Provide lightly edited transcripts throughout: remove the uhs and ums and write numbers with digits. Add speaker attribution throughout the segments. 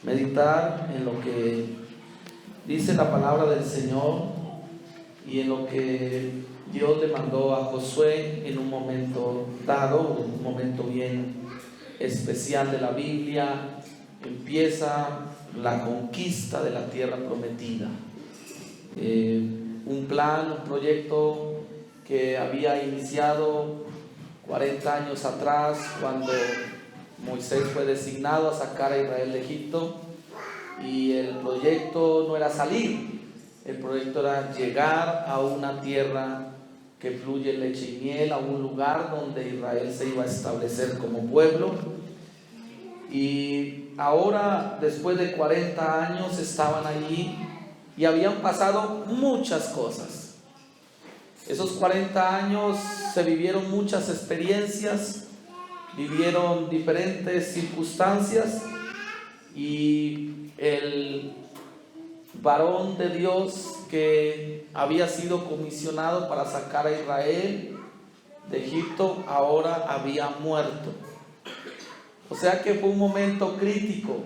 Speaker 1: meditar en lo que dice la palabra del Señor y en lo que Dios le mandó a Josué en un momento dado, un momento bien especial de la Biblia. Empieza la conquista de la tierra prometida. Un plan, un proyecto que había iniciado 40 años atrás, cuando Moisés fue designado a sacar a Israel de Egipto, y el proyecto no era salir, el proyecto era llegar a una tierra que fluye leche y miel, a un lugar donde Israel se iba a establecer como pueblo. Y ahora, después de 40 años, estaban allí y habían pasado muchas cosas. Esos 40 años se vivieron muchas experiencias, vivieron diferentes circunstancias, y el varón de Dios que había sido comisionado para sacar a Israel de Egipto ahora había muerto. O sea que fue un momento crítico,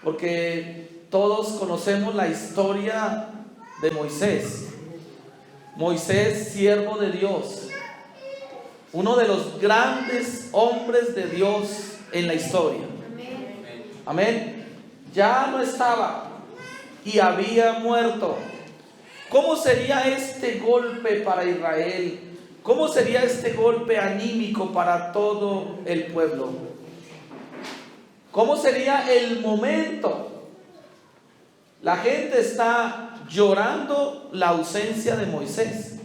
Speaker 1: porque todos conocemos la historia de Moisés. Moisés, siervo de Dios, uno de los grandes hombres de Dios en la historia. Amén. Ya no estaba y había muerto. ¿Cómo sería este golpe para Israel? ¿Cómo sería este golpe anímico para todo el pueblo? ¿Cómo sería el momento? La gente está llorando la ausencia de Moisés.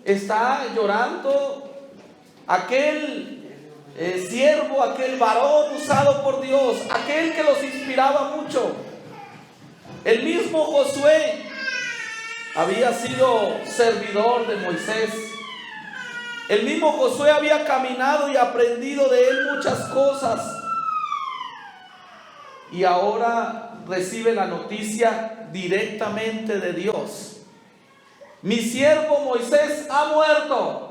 Speaker 1: Está llorando aquel siervo, aquel varón usado por Dios, aquel que los inspiraba mucho. El mismo Josué había sido servidor de Moisés. El mismo Josué había caminado y aprendido de él muchas cosas. Y ahora recibe la noticia directamente de Dios: mi siervo Moisés ha muerto.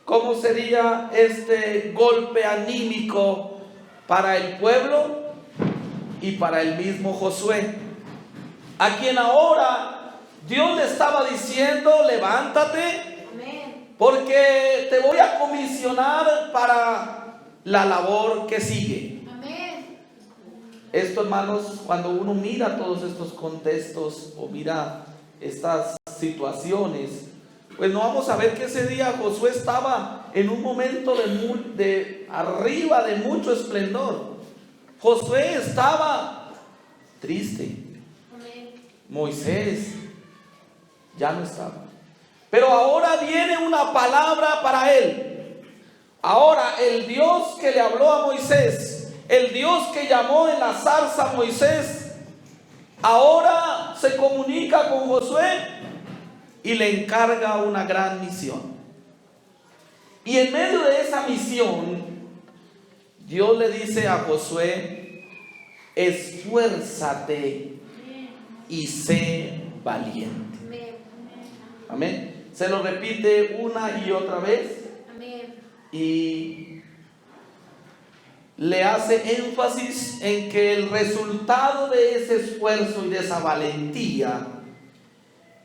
Speaker 1: ¿Cómo sería este golpe anímico para el pueblo y para el mismo Josué, a quien ahora Dios le estaba diciendo: levántate, porque te voy a comisionar para la labor que sigue? Esto, hermanos, cuando uno mira todos estos contextos o mira estas situaciones, pues no vamos a ver que ese día Josué estaba en un momento de arriba, de mucho esplendor. Josué estaba triste. Moisés ya no estaba. Pero ahora viene una palabra para él. Ahora el Dios que le habló a Moisés, el Dios que llamó en la zarza a Moisés, ahora se comunica con Josué y le encarga una gran misión. Y en medio de esa misión, Dios le dice a Josué: esfuérzate y sé valiente. Amén. Se lo repite una y otra vez. Y le hace énfasis en que el resultado de ese esfuerzo y de esa valentía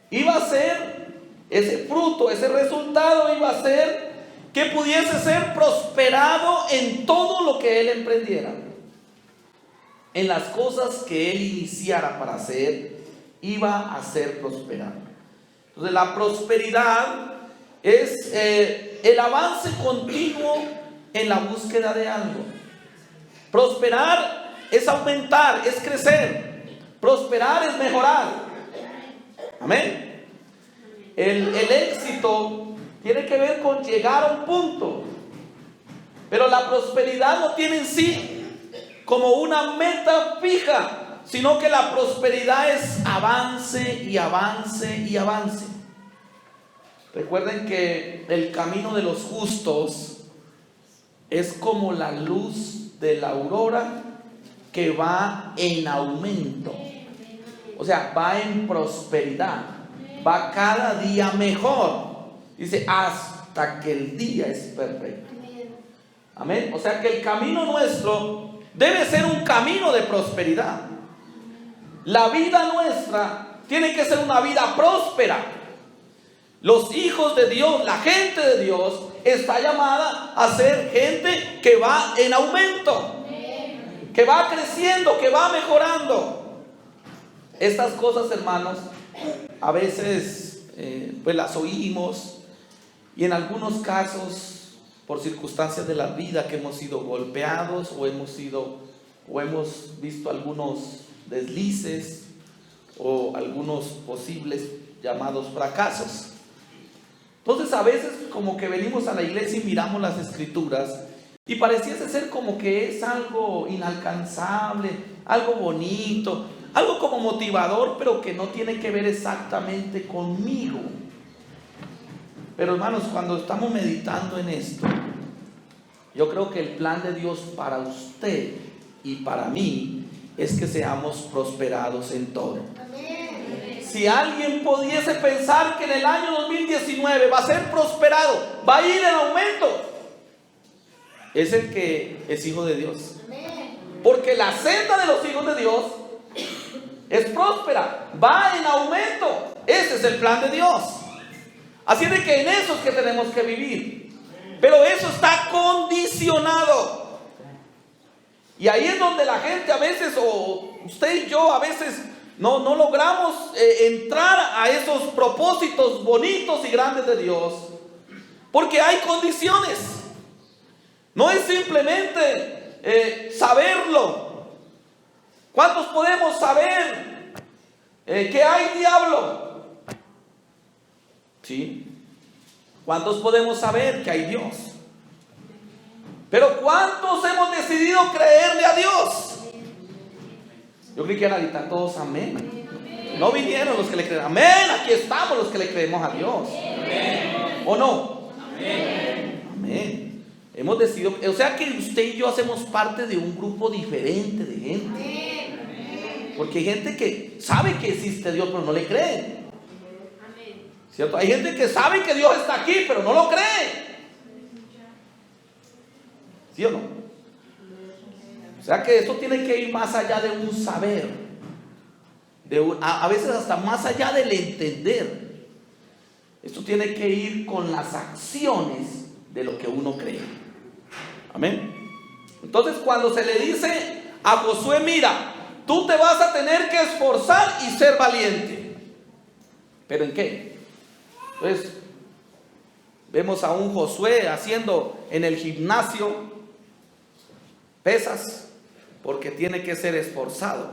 Speaker 1: iba a ser, ese fruto, ese resultado iba a ser que pudiese ser prosperado en todo lo que él emprendiera, en las cosas que él iniciara para hacer, iba a ser prosperado. Entonces la prosperidad es el avance continuo en la búsqueda de algo. Prosperar es aumentar, es crecer. Prosperar es mejorar. Amén. El éxito tiene que ver con llegar a un punto, pero la prosperidad no tiene en sí como una meta fija, sino que la prosperidad es avance y avance y avance. Recuerden que el camino de los justos es como la luz de la aurora que va en aumento. O sea, va en prosperidad, va cada día mejor. Dice, hasta que el día es perfecto. Amén. O sea que el camino nuestro debe ser un camino de prosperidad. La vida nuestra tiene que ser una vida próspera. Los hijos de Dios, la gente de Dios, está llamada a ser gente que va en aumento, que va creciendo, que va mejorando. Estas cosas, hermanos, a veces pues las oímos, y en algunos casos, por circunstancias de la vida, que hemos sido golpeados o hemos visto algunos deslices o algunos posibles llamados fracasos. Entonces a veces como que venimos a la iglesia y miramos las escrituras y pareciese ser como que es algo inalcanzable, algo bonito, algo como motivador, pero que no tiene que ver exactamente conmigo. Pero hermanos, cuando estamos meditando en esto, yo creo que el plan de Dios para usted y para mí es que seamos prosperados en todo. Si alguien pudiese pensar que en el año 2019 va a ser prosperado, va a ir en aumento, es el que es hijo de Dios. Porque la senda de los hijos de Dios es próspera, va en aumento. Ese es el plan de Dios. Así de que en eso es que tenemos que vivir. Pero eso está condicionado. Y ahí es donde la gente a veces, o usted y yo a veces, no logramos entrar a esos propósitos bonitos y grandes de Dios, porque hay condiciones. No es simplemente saberlo. ¿Cuántos podemos saber que hay diablo? ¿Sí? ¿Cuántos podemos saber que hay Dios? Pero ¿cuántos hemos decidido creerle a Dios? Yo creí que eran ahorita todos amén. No vinieron los que le creen. Amén, aquí estamos los que le creemos a Dios. ¿O no? Amén. Hemos decidido, o sea que usted y yo hacemos parte de un grupo diferente de gente. Porque hay gente que sabe que existe Dios, pero no le cree. ¿Cierto? Hay gente que sabe que Dios está aquí, pero no lo cree. ¿Sí o no? O sea que esto tiene que ir más allá de un saber, a veces hasta más allá del entender. Esto tiene que ir con las acciones de lo que uno cree. Amén. Entonces cuando se le dice a Josué, mira, tú te vas a tener que esforzar y ser valiente. ¿Pero en qué? Entonces vemos a un Josué haciendo en el gimnasio pesas, porque tiene que ser esforzado.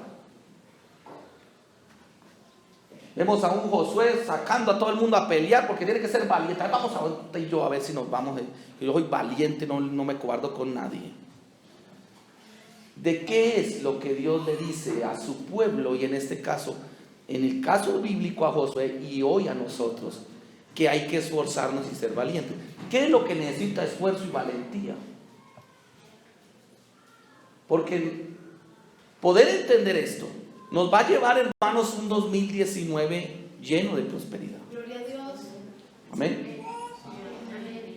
Speaker 1: Vemos a un Josué sacando a todo el mundo a pelear, porque tiene que ser valiente. Vamos a ver usted y yo a ver si nos vamos. Yo soy valiente, no me cobardo con nadie. ¿De qué es lo que Dios le dice a su pueblo? Y en este caso, en el caso bíblico a Josué y hoy a nosotros, que hay que esforzarnos y ser valientes. ¿Qué es lo que necesita esfuerzo y valentía? Porque poder entender esto nos va a llevar, hermanos, un 2019 lleno de prosperidad.
Speaker 2: Gloria a Dios.
Speaker 1: Amén.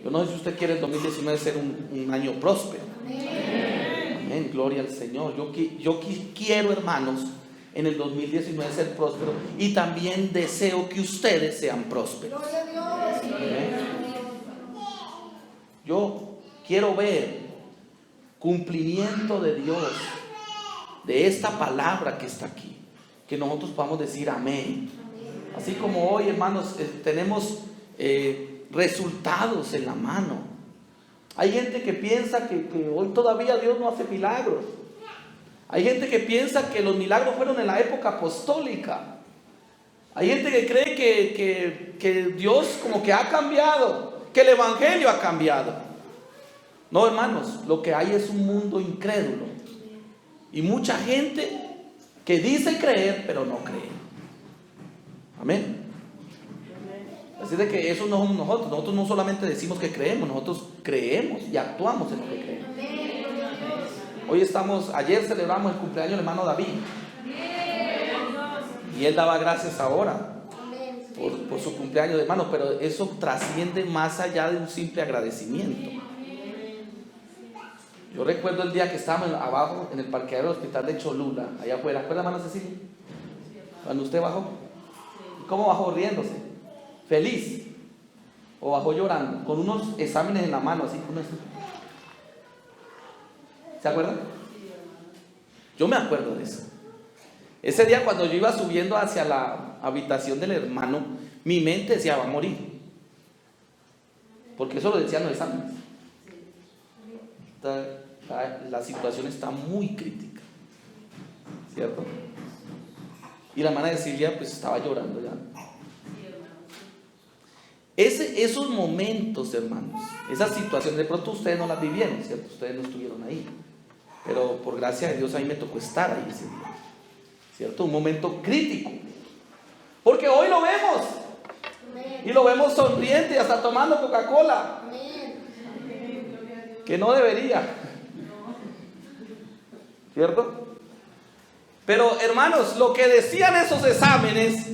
Speaker 1: Yo no sé si usted quiere el 2019 ser un año próspero. Amén. Gloria al Señor. Yo quiero, hermanos, en el 2019 ser próspero, y también deseo que ustedes sean prósperos.
Speaker 2: Gloria a Dios.
Speaker 1: Amén. Yo quiero ver cumplimiento de Dios, de esta palabra que está aquí, que nosotros podamos decir amén. Así como hoy, hermanos, tenemos resultados en la mano. Hay gente que piensa que hoy todavía Dios no hace milagros. Hay gente que piensa que los milagros fueron en la época apostólica. Hay gente que cree que Dios como que ha cambiado, que el evangelio ha cambiado. No, hermanos, lo que hay es un mundo incrédulo y mucha gente que dice creer pero no cree. Amén. Así de que eso no somos nosotros. Nosotros no solamente decimos que creemos, nosotros creemos y actuamos en lo que creemos. Ayer celebramos el cumpleaños del hermano David, y él daba gracias ahora por su cumpleaños, hermano, pero eso trasciende más allá de un simple agradecimiento. Yo recuerdo el día que estábamos abajo en el parqueadero del hospital de Cholula, allá afuera. ¿Recuerda, hermana Cecilia? Cuando usted bajó. ¿Cómo bajó? Riéndose. Feliz. O bajó llorando, con unos exámenes en la mano, así con esto. ¿Se acuerdan? Yo me acuerdo de eso. Ese día cuando yo iba subiendo hacia la habitación del hermano, mi mente decía, va a morir. Porque eso lo decían los exámenes. La situación está muy crítica, ¿cierto? Y la hermana de Silvia pues estaba llorando ya. Esos momentos, hermanos, esas situaciones, de pronto ustedes no las vivieron, ¿cierto? Ustedes no estuvieron ahí. Pero por gracia de Dios a mí me tocó estar ahí ese día, ¿cierto? Un momento crítico. Porque hoy lo vemos. Y lo vemos sonriente y hasta tomando Coca-Cola. Que no debería. ¿Cierto? Pero hermanos, lo que decían esos exámenes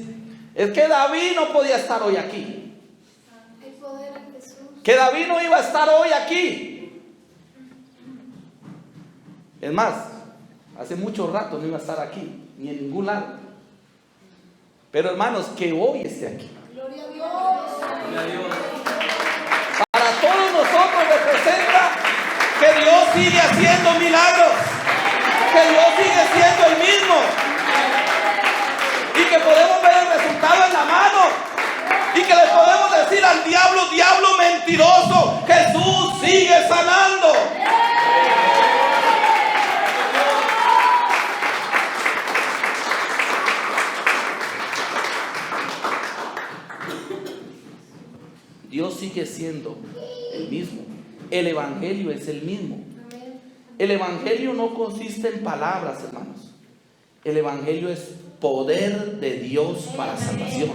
Speaker 1: es que David no podía estar hoy aquí. Que David no iba a estar hoy aquí. Es más, hace mucho rato no iba a estar aquí, ni en ningún lado. Pero hermanos, que hoy esté aquí.
Speaker 2: Gloria a Dios.
Speaker 1: Gloria a Dios. Para todos nosotros representa que Dios sigue haciendo milagros, que Dios sigue siendo el mismo y que podemos ver el resultado en la mano y que le podemos decir al diablo, diablo mentiroso, Jesús sigue sanando. Dios sigue siendo el mismo. El evangelio es el mismo. El evangelio no consiste en palabras, hermanos. El evangelio es poder de Dios para salvación.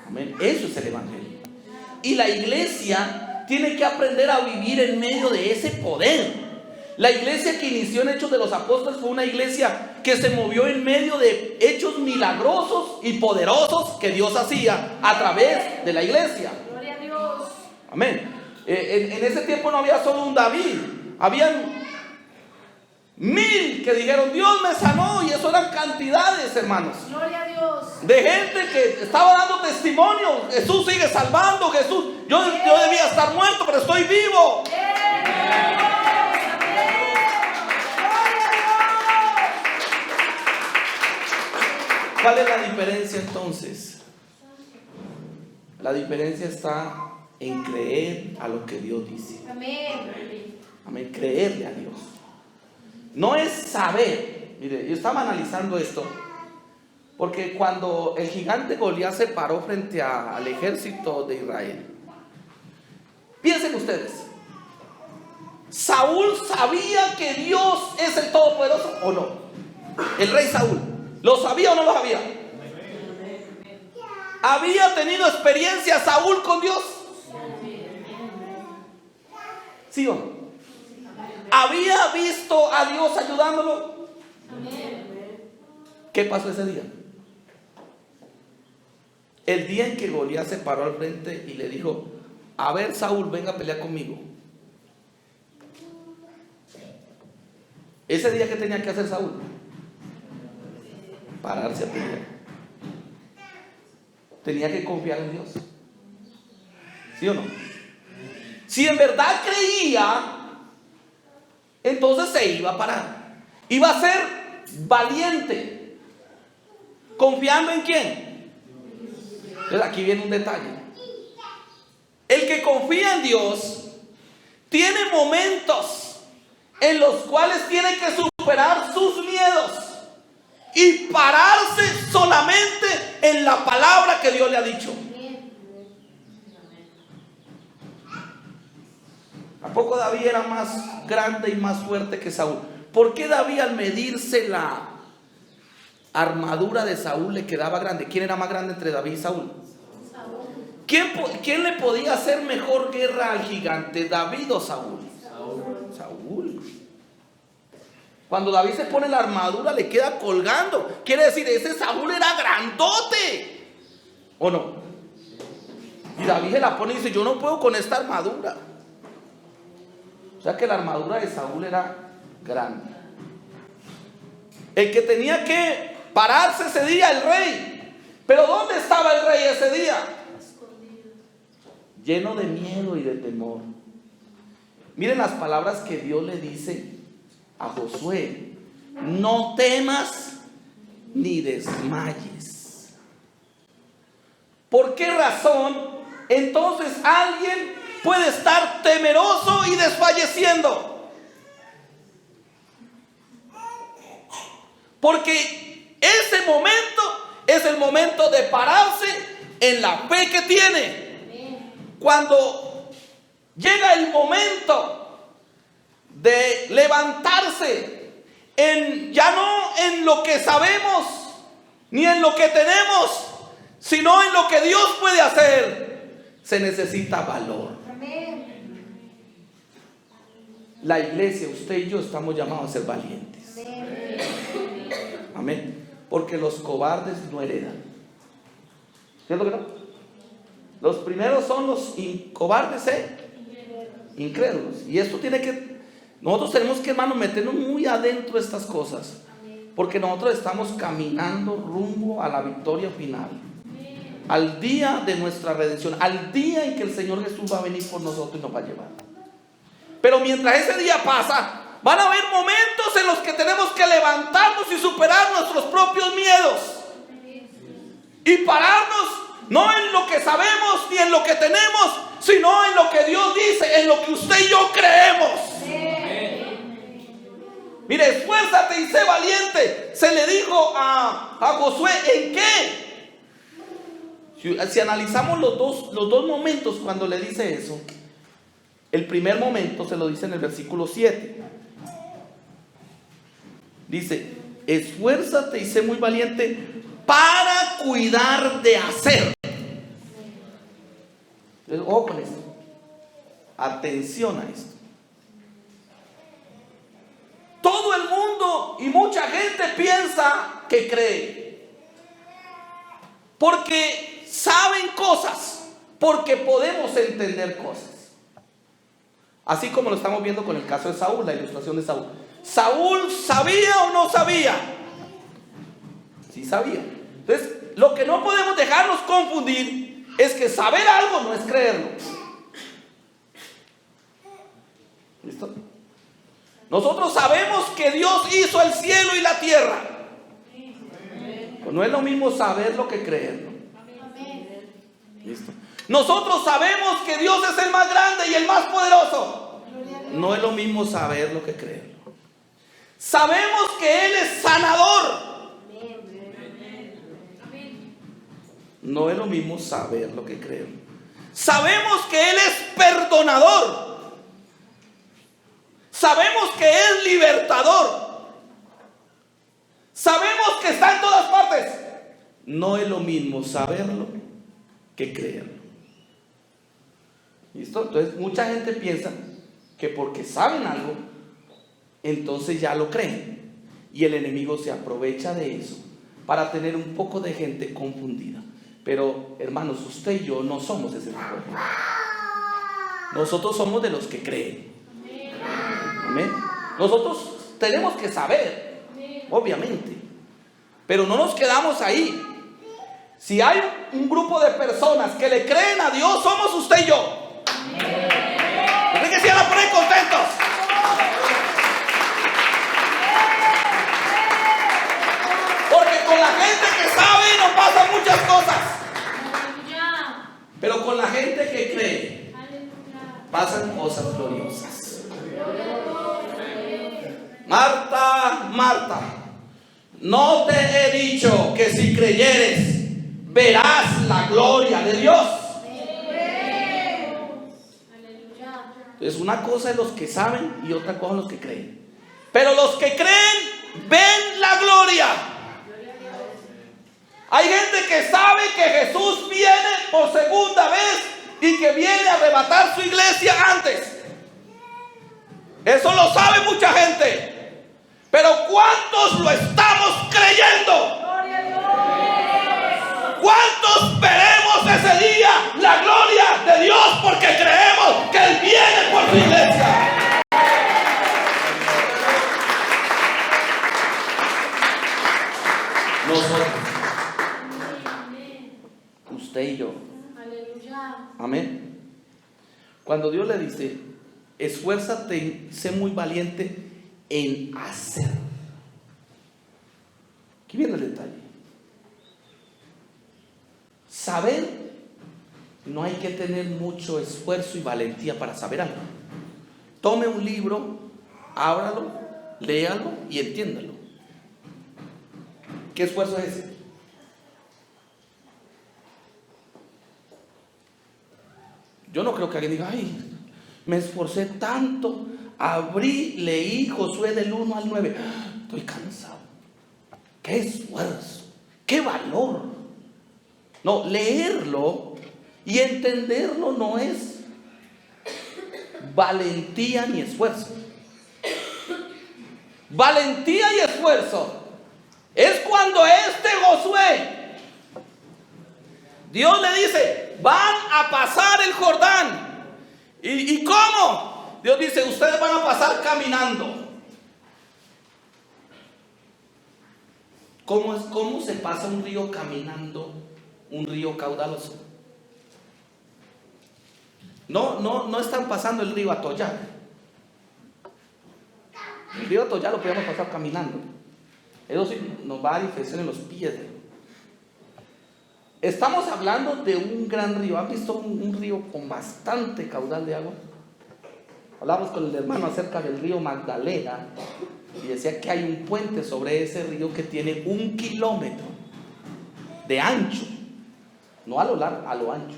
Speaker 1: Amén. Eso es el evangelio. Y la iglesia tiene que aprender a vivir en medio de ese poder. La iglesia que inició en Hechos de los Apóstoles fue una iglesia que se movió en medio de hechos milagrosos y poderosos que Dios hacía a través de la iglesia.
Speaker 2: Gloria a Dios.
Speaker 1: Amén. En ese tiempo no había solo un David, habían 1000 que dijeron, Dios me sanó, y eso eran cantidades, hermanos.
Speaker 2: Gloria a Dios.
Speaker 1: De gente que estaba dando testimonio, Jesús sigue salvando, Jesús, yo debía estar muerto, pero estoy vivo. ¿Cuál es la diferencia entonces? La diferencia está en creer a lo que Dios dice.
Speaker 2: Amén.
Speaker 1: Amén, creerle a Dios. No es saber. Mire, yo estaba analizando esto, porque cuando el gigante Goliat se paró frente al ejército de Israel, piensen ustedes, ¿Saúl sabía que Dios es el Todopoderoso o no? El rey Saúl, ¿lo sabía o no lo sabía? ¿Había tenido experiencia Saúl con Dios? ¿Sí o no? ¿Había visto a Dios ayudándolo? ¿Qué pasó ese día? El día en que Goliat se paró al frente y le dijo, a ver, Saúl, venga a pelear conmigo. Ese día, ¿qué tenía que hacer Saúl? Pararse a pelear. Tenía que confiar en Dios. ¿Sí o no? Si en verdad creía, entonces se iba a parar. Iba a ser valiente. ¿Confiando en quién? Entonces aquí viene un detalle. El que confía en Dios tiene momentos en los cuales tiene que superar sus miedos y pararse solamente en la palabra que Dios le ha dicho. ¿A poco David era más grande y más fuerte que Saúl? ¿Por qué David, al medirse la armadura de Saúl, le quedaba grande? ¿Quién era más grande entre David y Saúl? ¿Quién le podía hacer mejor guerra al gigante, David o Saúl? Saúl. Cuando David se pone la armadura, le queda colgando. Quiere decir, ese Saúl era grandote, ¿o no? Y David se la pone y dice, yo no puedo con esta armadura. O sea que la armadura de Saúl era grande. El que tenía que pararse ese día, el rey. Pero ¿dónde estaba el rey ese día? Lleno de miedo y de temor. Miren las palabras que Dios le dice a Josué: no temas ni desmayes. ¿Por qué razón entonces alguien puede estar temeroso y desfalleciendo? Porque ese momento es el momento de pararse en la fe que tiene. Cuando llega el momento de levantarse ya no en lo que sabemos ni en lo que tenemos, sino en lo que Dios puede hacer, se necesita valor. La iglesia, usted y yo, estamos llamados a ser valientes. Amén. Porque los cobardes no heredan. ¿Cierto que no? Los primeros son los cobardes, incrédulos. Y esto nosotros tenemos que, hermanos, meternos muy adentro de estas cosas. Porque nosotros estamos caminando rumbo a la victoria final. Al día de nuestra redención. Al día en que el Señor Jesús va a venir por nosotros y nos va a llevar. Pero mientras ese día pasa, van a haber momentos en los que tenemos que levantarnos y superar nuestros propios miedos. Y pararnos no en lo que sabemos ni en lo que tenemos, sino en lo que Dios dice, en lo que usted y yo creemos. Mire, esfuérzate y sé valiente. Se le dijo a Josué, ¿en qué? Si analizamos los dos momentos cuando le dice eso, el primer momento se lo dice en el versículo 7. Dice: esfuérzate y sé muy valiente para cuidar de hacer. Entonces, ojo con esto. Atención a esto. Todo el mundo y mucha gente piensa que cree. Porque saben cosas. Porque podemos entender cosas. Así como lo estamos viendo con el caso de Saúl, la ilustración de Saúl. ¿Saúl sabía o no sabía? Sí sabía. Entonces, lo que no podemos dejarnos confundir es que saber algo no es creerlo. ¿Listo? Nosotros sabemos que Dios hizo el cielo y la tierra. Pues no es lo mismo saberlo que creerlo. ¿Listo? Nosotros sabemos que Dios es el más grande y el más poderoso. No es lo mismo saberlo que creerlo. Sabemos que Él es sanador. No es lo mismo saberlo que creerlo. Sabemos que Él es perdonador. Sabemos que es libertador. Sabemos que está en todas partes. No es lo mismo saberlo que creerlo. ¿Listo? Entonces mucha gente piensa que porque saben algo, entonces ya lo creen. Y el enemigo se aprovecha de eso para tener un poco de gente confundida. Pero hermanos, usted y yo no somos ese tipo de gente. Nosotros somos de los que creen. Amén. Nosotros tenemos que saber, obviamente, pero no nos quedamos ahí. Si hay un grupo de personas que le creen a Dios, somos usted y yo. ¿Por qué se van a poner contentos? Porque con la gente que sabe nos pasan muchas cosas. Pero con la gente que cree pasan cosas gloriosas. Marta, Marta, ¿no te he dicho que si creyeres verás la gloria de Dios? Es una cosa en los que saben y otra cosa en los que creen. Pero los que creen ven la gloria. Hay gente que sabe que Jesús viene por segunda vez y que viene a arrebatar su iglesia antes. Eso lo sabe mucha gente. Pero ¿cuántos lo estamos creyendo? ¿Cuántos veremos ese día la gloria de Dios porque creemos que Él viene por su iglesia? Nosotros. Usted y yo.
Speaker 2: Aleluya.
Speaker 1: Amén. Cuando Dios le dice, esfuérzate, sé muy valiente en hacer. Aquí viene el detalle. Saber, no hay que tener mucho esfuerzo y valentía para saber algo. Tome un libro, ábralo, léalo y entiéndalo. ¿Qué esfuerzo es ese? Yo no creo que alguien diga, ay, me esforcé tanto, abrí, leí Josué del 1 al 9, estoy cansado. ¡Qué esfuerzo! ¡Qué valor! No, leerlo y entenderlo no es valentía ni esfuerzo. Valentía y esfuerzo es cuando Josué, Dios le dice, van a pasar el Jordán. ¿Y cómo? Dios dice, ustedes van a pasar caminando. ¿Cómo se pasa un río caminando? Un río caudaloso. No están pasando el río Atoyac. El río Atoyac lo podemos pasar caminando. Eso sí, nos va a dar infección en los pies. Estamos hablando de un gran río. ¿Han visto un río con bastante caudal de agua? Hablamos con el hermano acerca del río Magdalena y decía que hay un puente sobre ese río que tiene 1 kilómetro de ancho, no a lo largo, a lo ancho.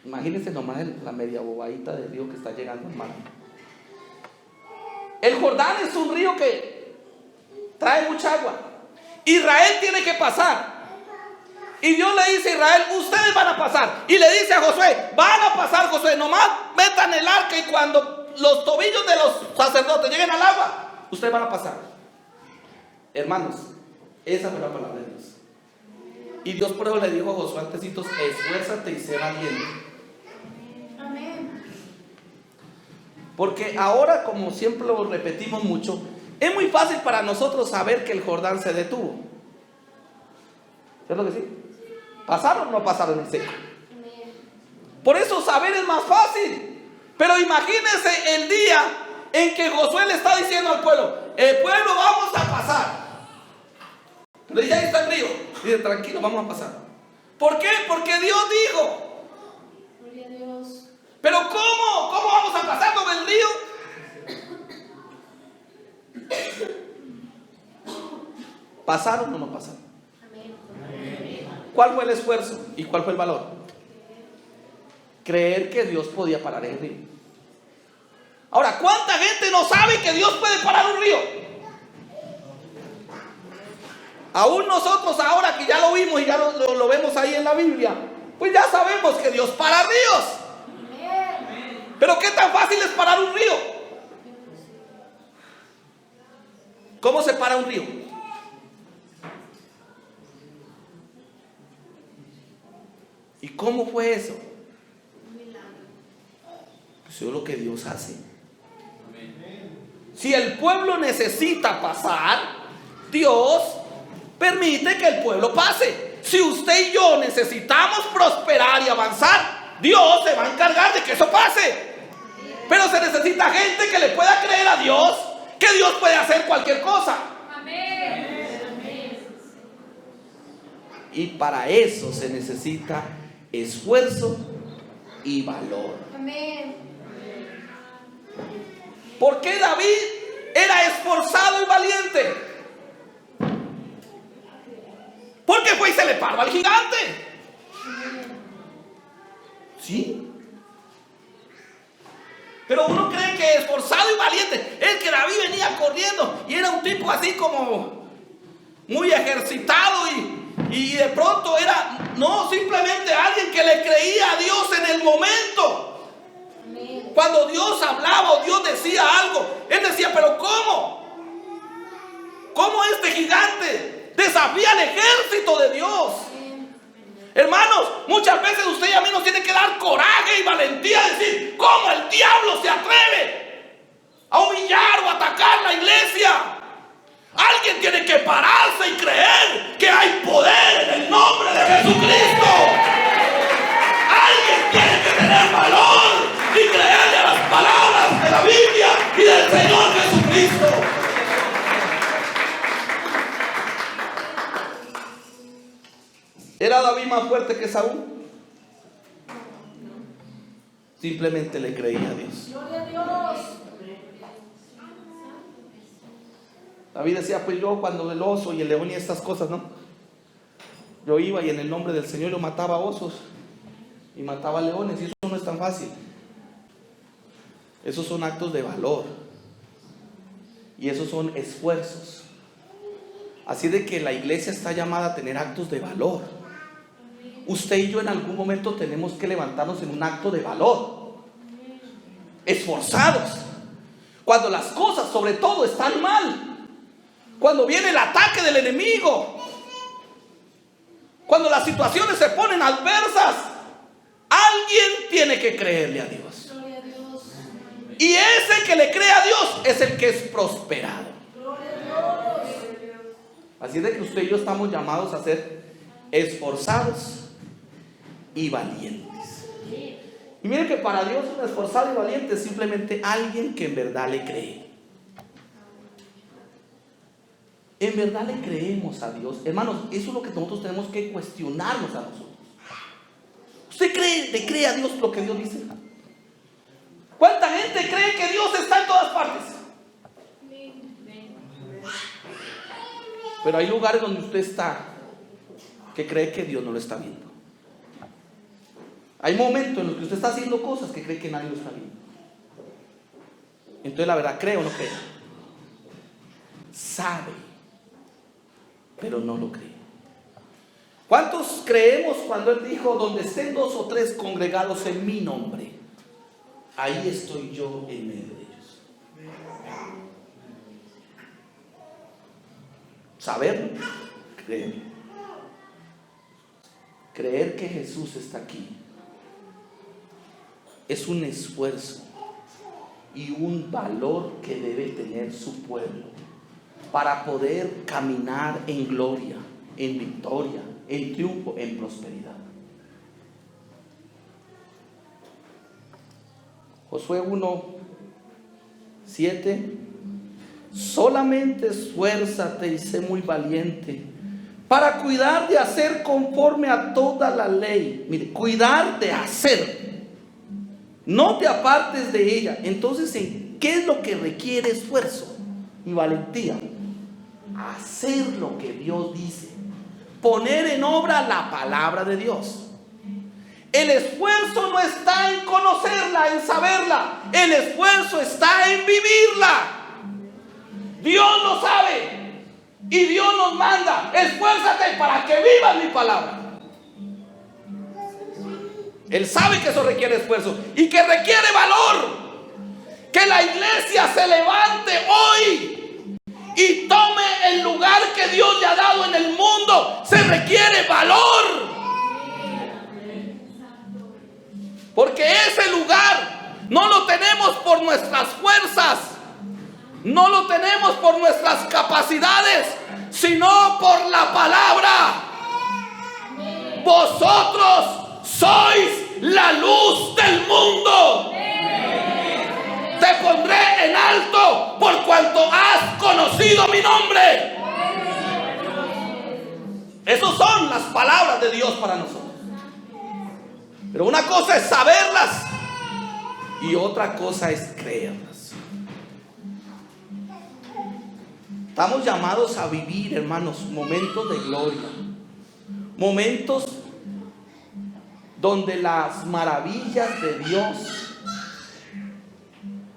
Speaker 1: Imagínense nomás la media bobadita del río que está llegando al mar. El Jordán es un río que trae mucha agua. Israel tiene que pasar. Y Dios le dice a Israel, ustedes van a pasar. Y le dice a Josué, van a pasar, Josué, nomás metan el arca y cuando los tobillos de los sacerdotes lleguen al agua, ustedes van a pasar. Hermanos, esa fue la palabra de Dios. Y Dios por eso le dijo a Josué antecitos, esfuérzate y sé valiente.
Speaker 2: Amén.
Speaker 1: Porque ahora, como siempre lo repetimos mucho, es muy fácil para nosotros saber que el Jordán se detuvo. ¿Cierto que sí? ¿Pasaron o no pasaron el seco? Por eso saber es más fácil. Pero imagínense el día en que Josué le está diciendo al pueblo, el pueblo vamos a pasar. Le dice, ahí está el río. Dice, tranquilo, vamos a pasar. ¿Por qué? Porque Dios dijo.
Speaker 2: Gloria a Dios.
Speaker 1: Pero ¿cómo? ¿Cómo vamos a pasar por el río? ¿Pasaron o no pasaron? ¿Cuál fue el esfuerzo y cuál fue el valor? Creer que Dios podía parar el río. Ahora, ¿cuánta gente no sabe que Dios puede parar un río? Aún nosotros ahora que ya lo vimos y ya lo vemos ahí en la Biblia, pues ya sabemos que Dios para ríos. Pero ¿qué tan fácil es parar un río? ¿Cómo se para un río? ¿Y cómo fue eso? Pues eso es lo que Dios hace. Si el pueblo necesita pasar, Dios permite que el pueblo pase. Si usted y yo necesitamos prosperar y avanzar, Dios se va a encargar de que eso pase. Pero se necesita gente que le pueda creer a Dios, que Dios puede hacer cualquier cosa. Y para eso se necesita esfuerzo y valor.
Speaker 2: Amén.
Speaker 1: ¿Por qué David era esforzado y valiente? Porque fue y se le paró al gigante. ¿Sí? Pero uno cree que esforzado y valiente es que David venía corriendo y era un tipo así como muy ejercitado y de pronto era, no, simplemente alguien que le creía a Dios en el momento.
Speaker 2: Amén.
Speaker 1: Cuando Dios hablaba o Dios decía algo, él decía, pero ¿cómo? ¿Cómo este gigante desafía al ejército de Dios? Hermanos, muchas veces usted y a mí nos tiene que dar coraje y valentía a decir, ¿cómo el diablo se atreve a humillar o atacar la iglesia? Alguien tiene que pararse y creer que hay poder en el nombre de Jesucristo. Alguien tiene que tener valor y creerle a las palabras de la Biblia y del Señor Jesucristo. ¿Era David más fuerte que Saúl? Simplemente le creía a Dios.
Speaker 2: Gloria a Dios.
Speaker 1: David decía, pues yo cuando el oso y el león y estas cosas, ¿no? Yo iba y en el nombre del Señor yo mataba osos y mataba leones, y eso no es tan fácil. Esos son actos de valor y esos son esfuerzos. Así de que la iglesia está llamada a tener actos de valor. Usted y yo en algún momento tenemos que levantarnos en un acto de valor, esforzados, cuando las cosas sobre todo están mal, cuando viene el ataque del enemigo, cuando las situaciones se ponen adversas. Alguien tiene que creerle a Dios, y ese que le cree a Dios es el que es prosperado. Así de que usted y yo estamos llamados a ser esforzados y valientes. Y miren que para Dios un esforzado y valiente es simplemente alguien que en verdad le cree. En verdad le creemos a Dios. Hermanos, eso es lo que nosotros tenemos que cuestionarnos a nosotros. ¿Usted le cree a Dios lo que Dios dice? ¿Cuánta gente cree que Dios está en todas partes? Pero hay lugares donde usted está que cree que Dios no lo está viendo. Hay momentos en los que usted está haciendo cosas que cree que nadie lo está viendo. Entonces la verdad, ¿cree o no cree? Sabe, pero no lo cree. ¿Cuántos creemos cuando Él dijo, donde estén 2 o 3 congregados en mi nombre, ahí estoy yo en medio de ellos? Saber, creer. Creer que Jesús está aquí es un esfuerzo y un valor que debe tener su pueblo para poder caminar en gloria, en victoria, en triunfo, en prosperidad. Josué 1:7: solamente esfuérzate y sé muy valiente para cuidar de hacer conforme a toda la ley. Mire, cuidar de hacer. No te apartes de ella. Entonces, ¿qué es lo que requiere esfuerzo y valentía? Hacer lo que Dios dice. Poner en obra la palabra de Dios. El esfuerzo no está en conocerla, en saberla. El esfuerzo está en vivirla. Dios lo sabe y Dios nos manda: esfuérzate para que vivas mi palabra. Él sabe que eso requiere esfuerzo y que requiere valor. Que la iglesia se levante hoy y tome el lugar que Dios le ha dado en el mundo. Se requiere valor, porque ese lugar no lo tenemos por nuestras fuerzas, no lo tenemos por nuestras capacidades, sino por la palabra. Vosotros sois la luz del mundo. Te pondré en alto por cuanto has conocido mi nombre. Esas son las palabras de Dios para nosotros. Pero una cosa es saberlas y otra cosa es creerlas. Estamos llamados a vivir, hermanos, momentos de gloria, momentos donde las maravillas de Dios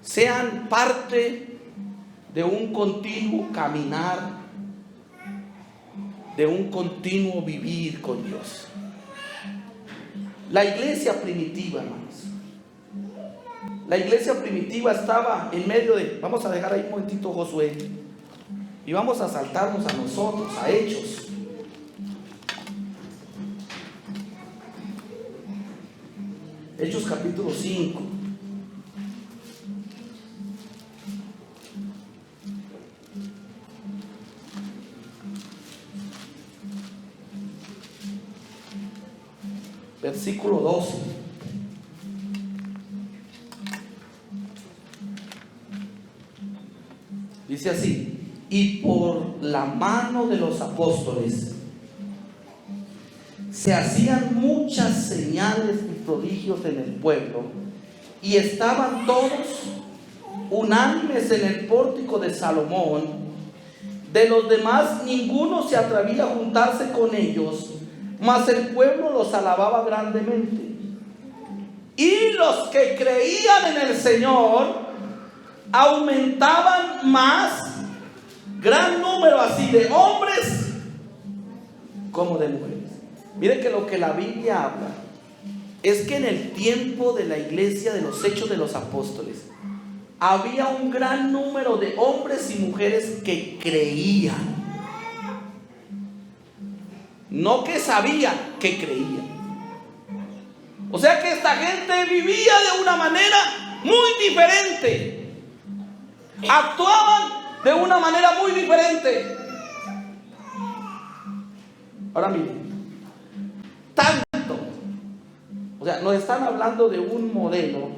Speaker 1: sean parte de un continuo caminar, de un continuo vivir con Dios. La iglesia primitiva, hermanos, la iglesia primitiva estaba en medio de... Vamos a dejar ahí un momentito Josué y vamos a saltarnos a nosotros, a Hechos. Hechos capítulo 5. versículo 12. Dice así: y por la mano de los apóstoles se hacían muchas señales y prodigios en el pueblo, y estaban todos unánimes en el pórtico de Salomón. De los demás ninguno se atrevía a juntarse con ellos, mas el pueblo los alababa grandemente. Y los que creían en el Señor aumentaban más, gran número así de hombres como de mujeres. Miren que lo que la Biblia habla es que en el tiempo de la iglesia, de los Hechos de los Apóstoles, había un gran número de hombres y mujeres que creían. No que sabían, que creían. O sea que esta gente vivía de una manera muy diferente. Actuaban de una manera muy diferente. Ahora miren, tanto, o sea, nos están hablando de un modelo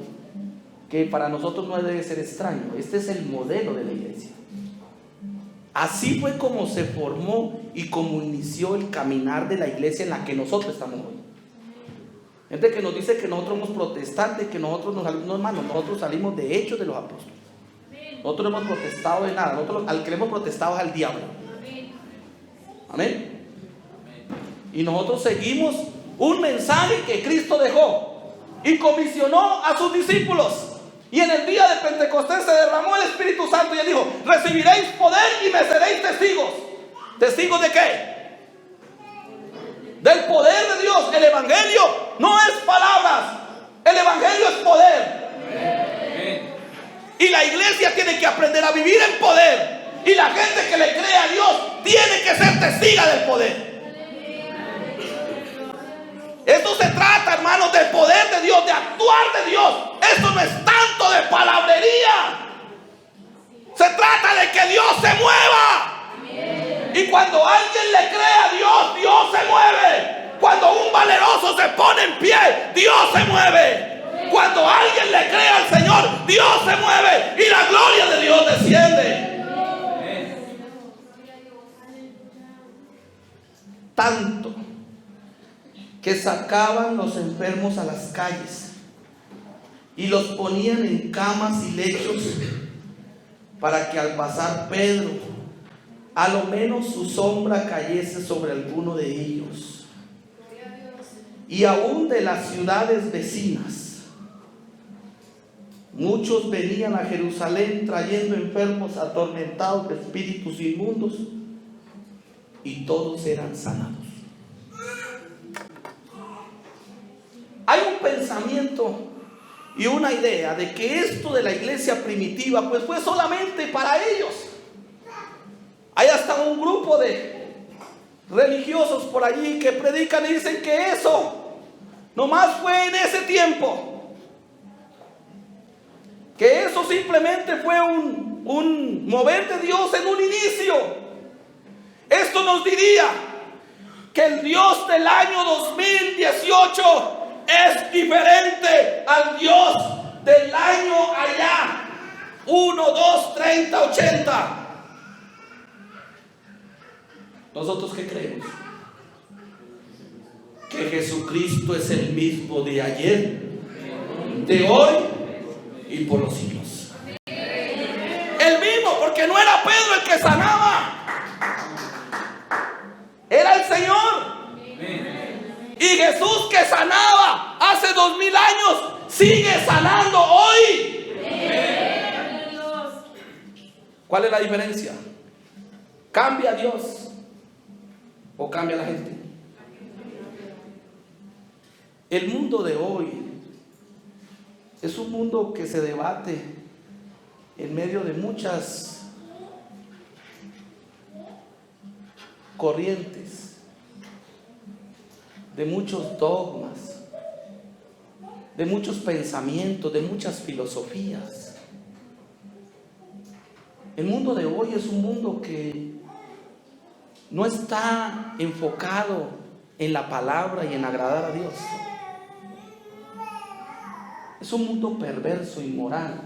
Speaker 1: que para nosotros no debe ser extraño. Este es el modelo de la iglesia. Así fue como se formó y como inició el caminar de la iglesia en la que nosotros estamos hoy. Gente que nos dice que nosotros somos protestantes, que nosotros no, hermanos, nosotros salimos de Hechos de los Apóstoles. Nosotros no hemos protestado de nada. Nosotros al que le hemos protestado es al diablo. Amén. Y nosotros seguimos un mensaje que Cristo dejó y comisionó a sus discípulos. Y en el día de Pentecostés se derramó el Espíritu Santo y él dijo: recibiréis poder y me seréis testigos. ¿Testigos de qué? Del poder de Dios. El Evangelio no es palabras, el Evangelio es poder. Y la iglesia tiene que aprender a vivir en poder. Y la gente que le cree a Dios tiene que ser testiga del poder. Esto se trata, hermanos, del poder de Dios, de actuar de Dios. Esto no es tanto de palabrería. Se trata de que Dios se mueva. Y cuando alguien le cree a Dios, Dios se mueve. Cuando un valeroso se pone en pie, Dios se mueve. Cuando alguien le cree al Señor, Dios se mueve y la gloria de Dios desciende. Tanto que sacaban los enfermos a las calles y los ponían en camas y lechos, para que al pasar Pedro, a lo menos su sombra cayese sobre alguno de ellos. Y aún de las ciudades vecinas, muchos venían a Jerusalén trayendo enfermos atormentados de espíritus inmundos, y todos eran sanados. Hay un pensamiento y una idea de que esto de la iglesia primitiva pues fue solamente para ellos. Hay hasta un grupo de religiosos por allí que predican y dicen que eso nomás fue en ese tiempo, que eso simplemente fue un mover de Dios en un inicio. Esto nos diría que el Dios del año 2018 es diferente al Dios del año allá 1, 2, 30, 80. ¿Nosotros qué creemos? Que Jesucristo es el mismo de ayer, de hoy y por los siglos. El mismo, porque no era Pedro el que sanaba, era el Señor. Y Jesús, que sanaba hace 2000 años, sigue sanando hoy. ¿Cuál es la diferencia? ¿Cambia Dios o cambia la gente? El mundo de hoy es un mundo que se debate en medio de muchas corrientes, de muchos dogmas, de muchos pensamientos, de muchas filosofías. El mundo de hoy es un mundo que no está enfocado en la palabra y en agradar a Dios. Es un mundo perverso, inmoral,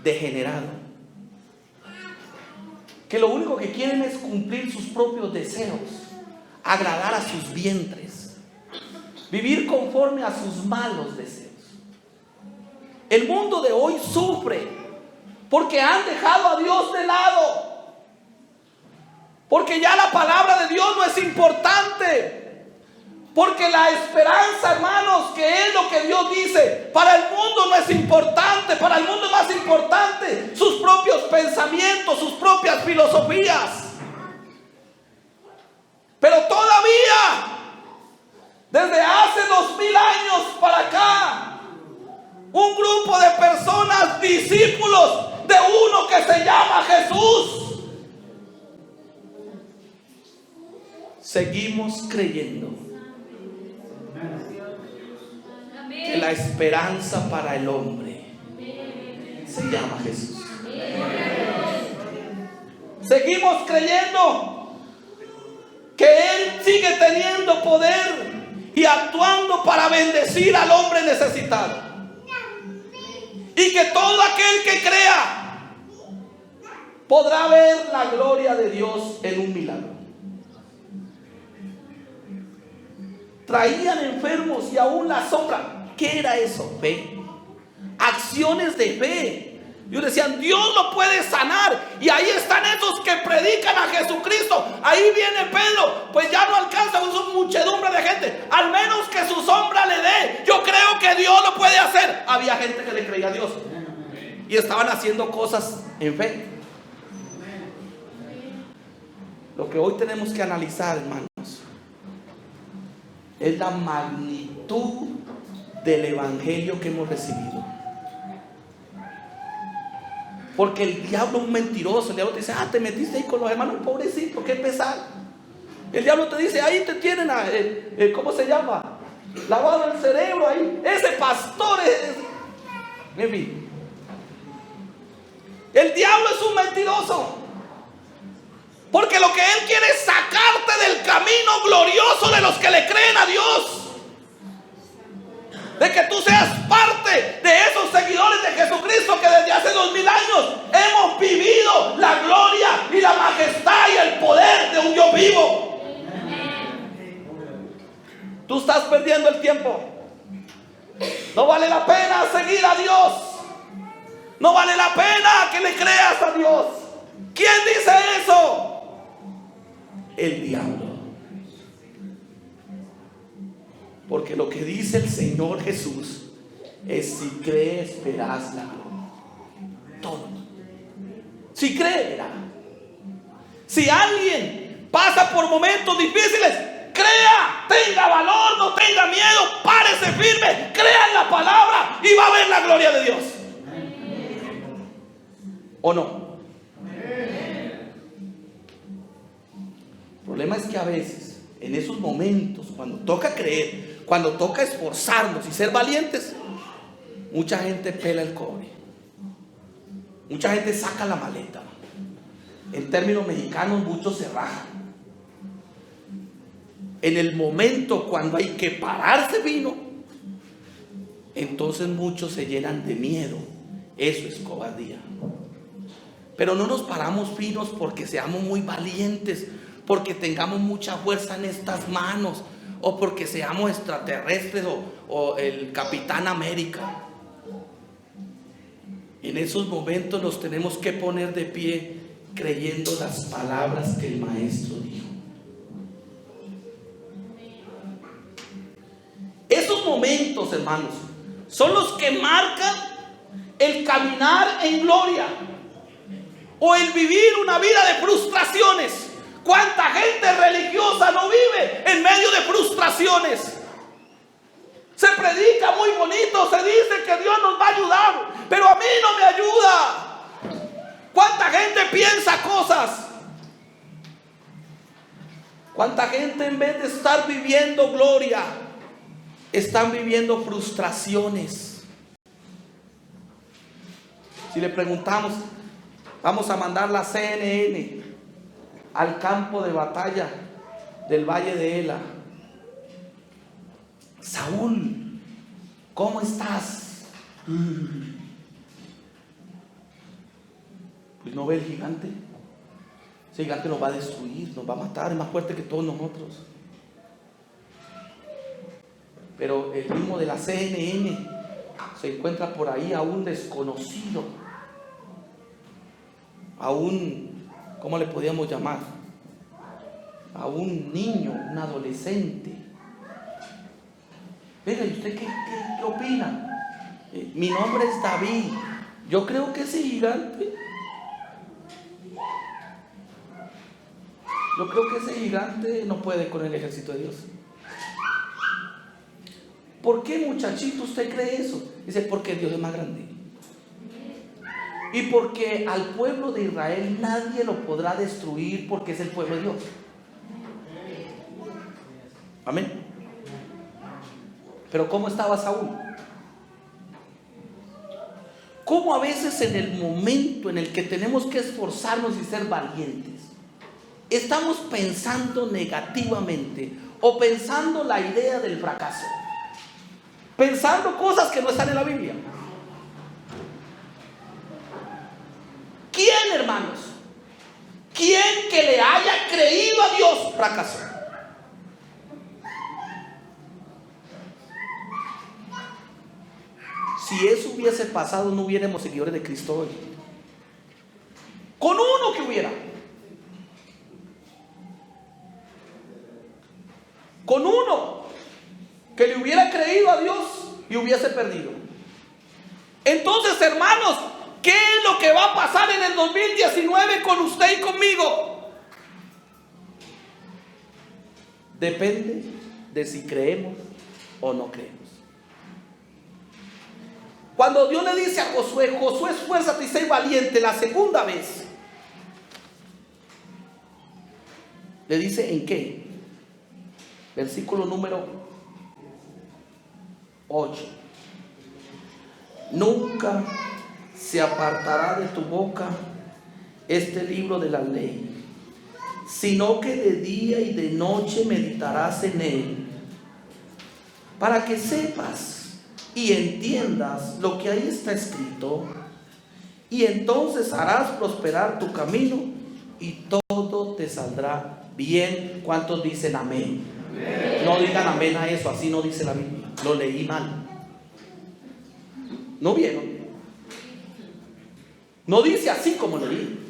Speaker 1: degenerado, que lo único que quieren es cumplir sus propios deseos, agradar a sus vientres, vivir conforme a sus malos deseos. El mundo de hoy sufre porque han dejado a Dios de lado, porque ya la palabra de Dios no es importante. Porque la esperanza, hermanos, que es lo que Dios dice, para el mundo no es importante. Para el mundo es más importante sus propios pensamientos, sus propias filosofías. Pero todavía, desde hace 2000 años para acá, un grupo de personas, discípulos de uno que se llama Jesús, seguimos creyendo que la esperanza para el hombre se llama Jesús. Seguimos creyendo que Él sigue teniendo poder y actuando para bendecir al hombre necesitado, y que todo aquel que crea podrá ver la gloria de Dios en un milagro. Traían enfermos y aún la sombra. ¿Qué era eso? Fe. Acciones de fe. Ellos decían, Dios lo puede sanar. Y ahí están esos que predican a Jesucristo. Ahí viene Pedro. Pues ya no alcanza con su muchedumbre de gente. Al menos que su sombra le dé. Yo creo que Dios lo puede hacer. Había gente que le creía a Dios y estaban haciendo cosas en fe. Lo que hoy tenemos que analizar, hermanos, es la magnitud del evangelio que hemos recibido. Porque el diablo es un mentiroso. El diablo te dice, te metiste ahí con los hermanos, pobrecito, qué pesar. El diablo te dice, ahí te tienen a, ¿cómo se llama? Lavado el cerebro ahí. Ese pastor es... En fin, el diablo es un mentiroso. Porque lo que él quiere es sacarte del camino glorioso de los que le creen a Dios. De que tú seas parte de esos seguidores de Jesucristo que desde hace 2000 años hemos vivido la gloria y la majestad y el poder de un Dios vivo. Tú estás perdiendo el tiempo. No vale la pena seguir a Dios. No vale la pena que le creas a Dios. ¿Quién dice eso? El diablo. Porque lo que dice el Señor Jesús es: si crees, verás la gloria. Todo. Si crees, verás. Si alguien pasa por momentos difíciles, crea, tenga valor, no tenga miedo, párese firme, crea en la palabra y va a ver la gloria de Dios. ¿O no? El problema es que a veces, en esos momentos, cuando toca creer, cuando toca esforzarnos y ser valientes, mucha gente pela el cobre. Mucha gente saca la maleta. En términos mexicanos, muchos se rajan. En el momento cuando hay que pararse fino, entonces muchos se llenan de miedo. Eso es cobardía. Pero no nos paramos finos porque seamos muy valientes, porque tengamos mucha fuerza en estas manos, o porque seamos extraterrestres o el Capitán América. En esos momentos nos tenemos que poner de pie creyendo las palabras que el Maestro dijo. Esos momentos, hermanos, son los que marcan el caminar en gloria o el vivir una vida de frustraciones. ¿Cuánta gente religiosa no vive en medio de frustraciones? Se predica muy bonito, se dice que Dios nos va a ayudar, pero a mí no me ayuda. ¿Cuánta gente piensa cosas? ¿Cuánta gente, en vez de estar viviendo gloria, están viviendo frustraciones? Si le preguntamos, vamos a mandar la CNN al campo de batalla del Valle de Ela. Saúl, ¿cómo estás? Pues no ve el gigante. Ese gigante nos va a destruir, nos va a matar, es más fuerte que todos nosotros. Pero el mismo de la CNN se encuentra por ahí a un desconocido, a un, ¿cómo le podíamos llamar? A un niño, un adolescente. Venga, ¿y usted qué opina? Mi nombre es David. Yo creo que ese gigante, no puede con el ejército de Dios. ¿Por qué, muchachito, usted cree eso? Dice, porque Dios es más grande. Y porque al pueblo de Israel nadie lo podrá destruir porque es el pueblo de Dios. Amén. Pero ¿cómo estaba Saúl? ¿Cómo a veces en el momento en el que tenemos que esforzarnos y ser valientes, estamos pensando negativamente o pensando la idea del fracaso? Pensando cosas que no están en la Biblia. ¿Quién, hermanos? ¿Quién que le haya creído a Dios fracasó? Si eso hubiese pasado, no hubiéramos seguidores de Cristo hoy. Con uno que hubiera. Con uno que le hubiera creído a Dios y hubiese perdido. Entonces, hermanos, ¿qué es lo que va a pasar en el 2019 con usted y conmigo? Depende de si creemos o no creemos. Cuando Dios le dice a Josué, Josué, esfuérzate y sé valiente, la segunda vez, le dice ¿en qué? Versículo número 8. Nunca se apartará de tu boca este libro de la ley, sino que de día y de noche meditarás en él, para que sepas y entiendas lo que ahí está escrito, y entonces harás prosperar tu camino y todo te saldrá bien. ¿Cuántos dicen amén? Amén. No digan amén a eso, así no dice la Biblia. Lo leí mal. ¿No vieron? No dice así como leí.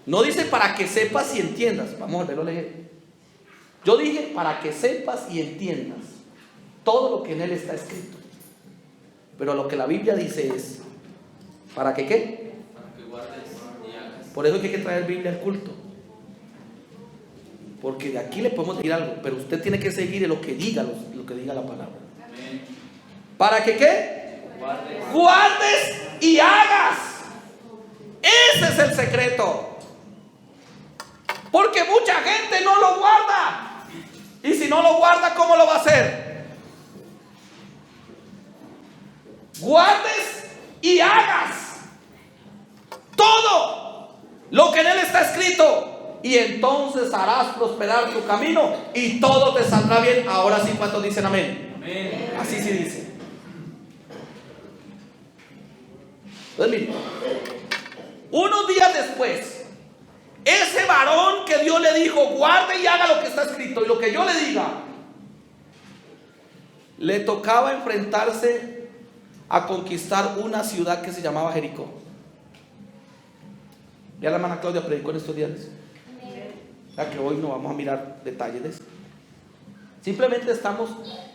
Speaker 1: No dice para que sepas y entiendas. Vamos a volverlo a leer. Yo dije para que sepas y entiendas todo lo que en él está escrito. Pero lo que la Biblia dice es, ¿para que qué? Para que guardes y hagas. Por eso es que hay que traer Biblia al culto. Porque de aquí le podemos decir algo, pero usted tiene que seguir lo que diga, lo que diga la palabra. Amén. ¿Para que qué? Guardes y hagas. Ese es el secreto. Porque mucha gente no lo guarda. Y si no lo guarda, ¿cómo lo va a hacer? Guardes y hagas todo lo que en él está escrito, y entonces harás prosperar tu camino y todo te saldrá bien. Ahora sí, ¿cuántos dicen amén? Amén. Así sí dice. Entonces, miren, unos días después, ese varón que Dios le dijo, guarde y haga lo que está escrito y lo que yo le diga, le tocaba enfrentarse a conquistar una ciudad que se llamaba Jericó. Ya la hermana Claudia predicó en estos días. Ya que hoy no vamos a mirar detalles de eso. Simplemente estamos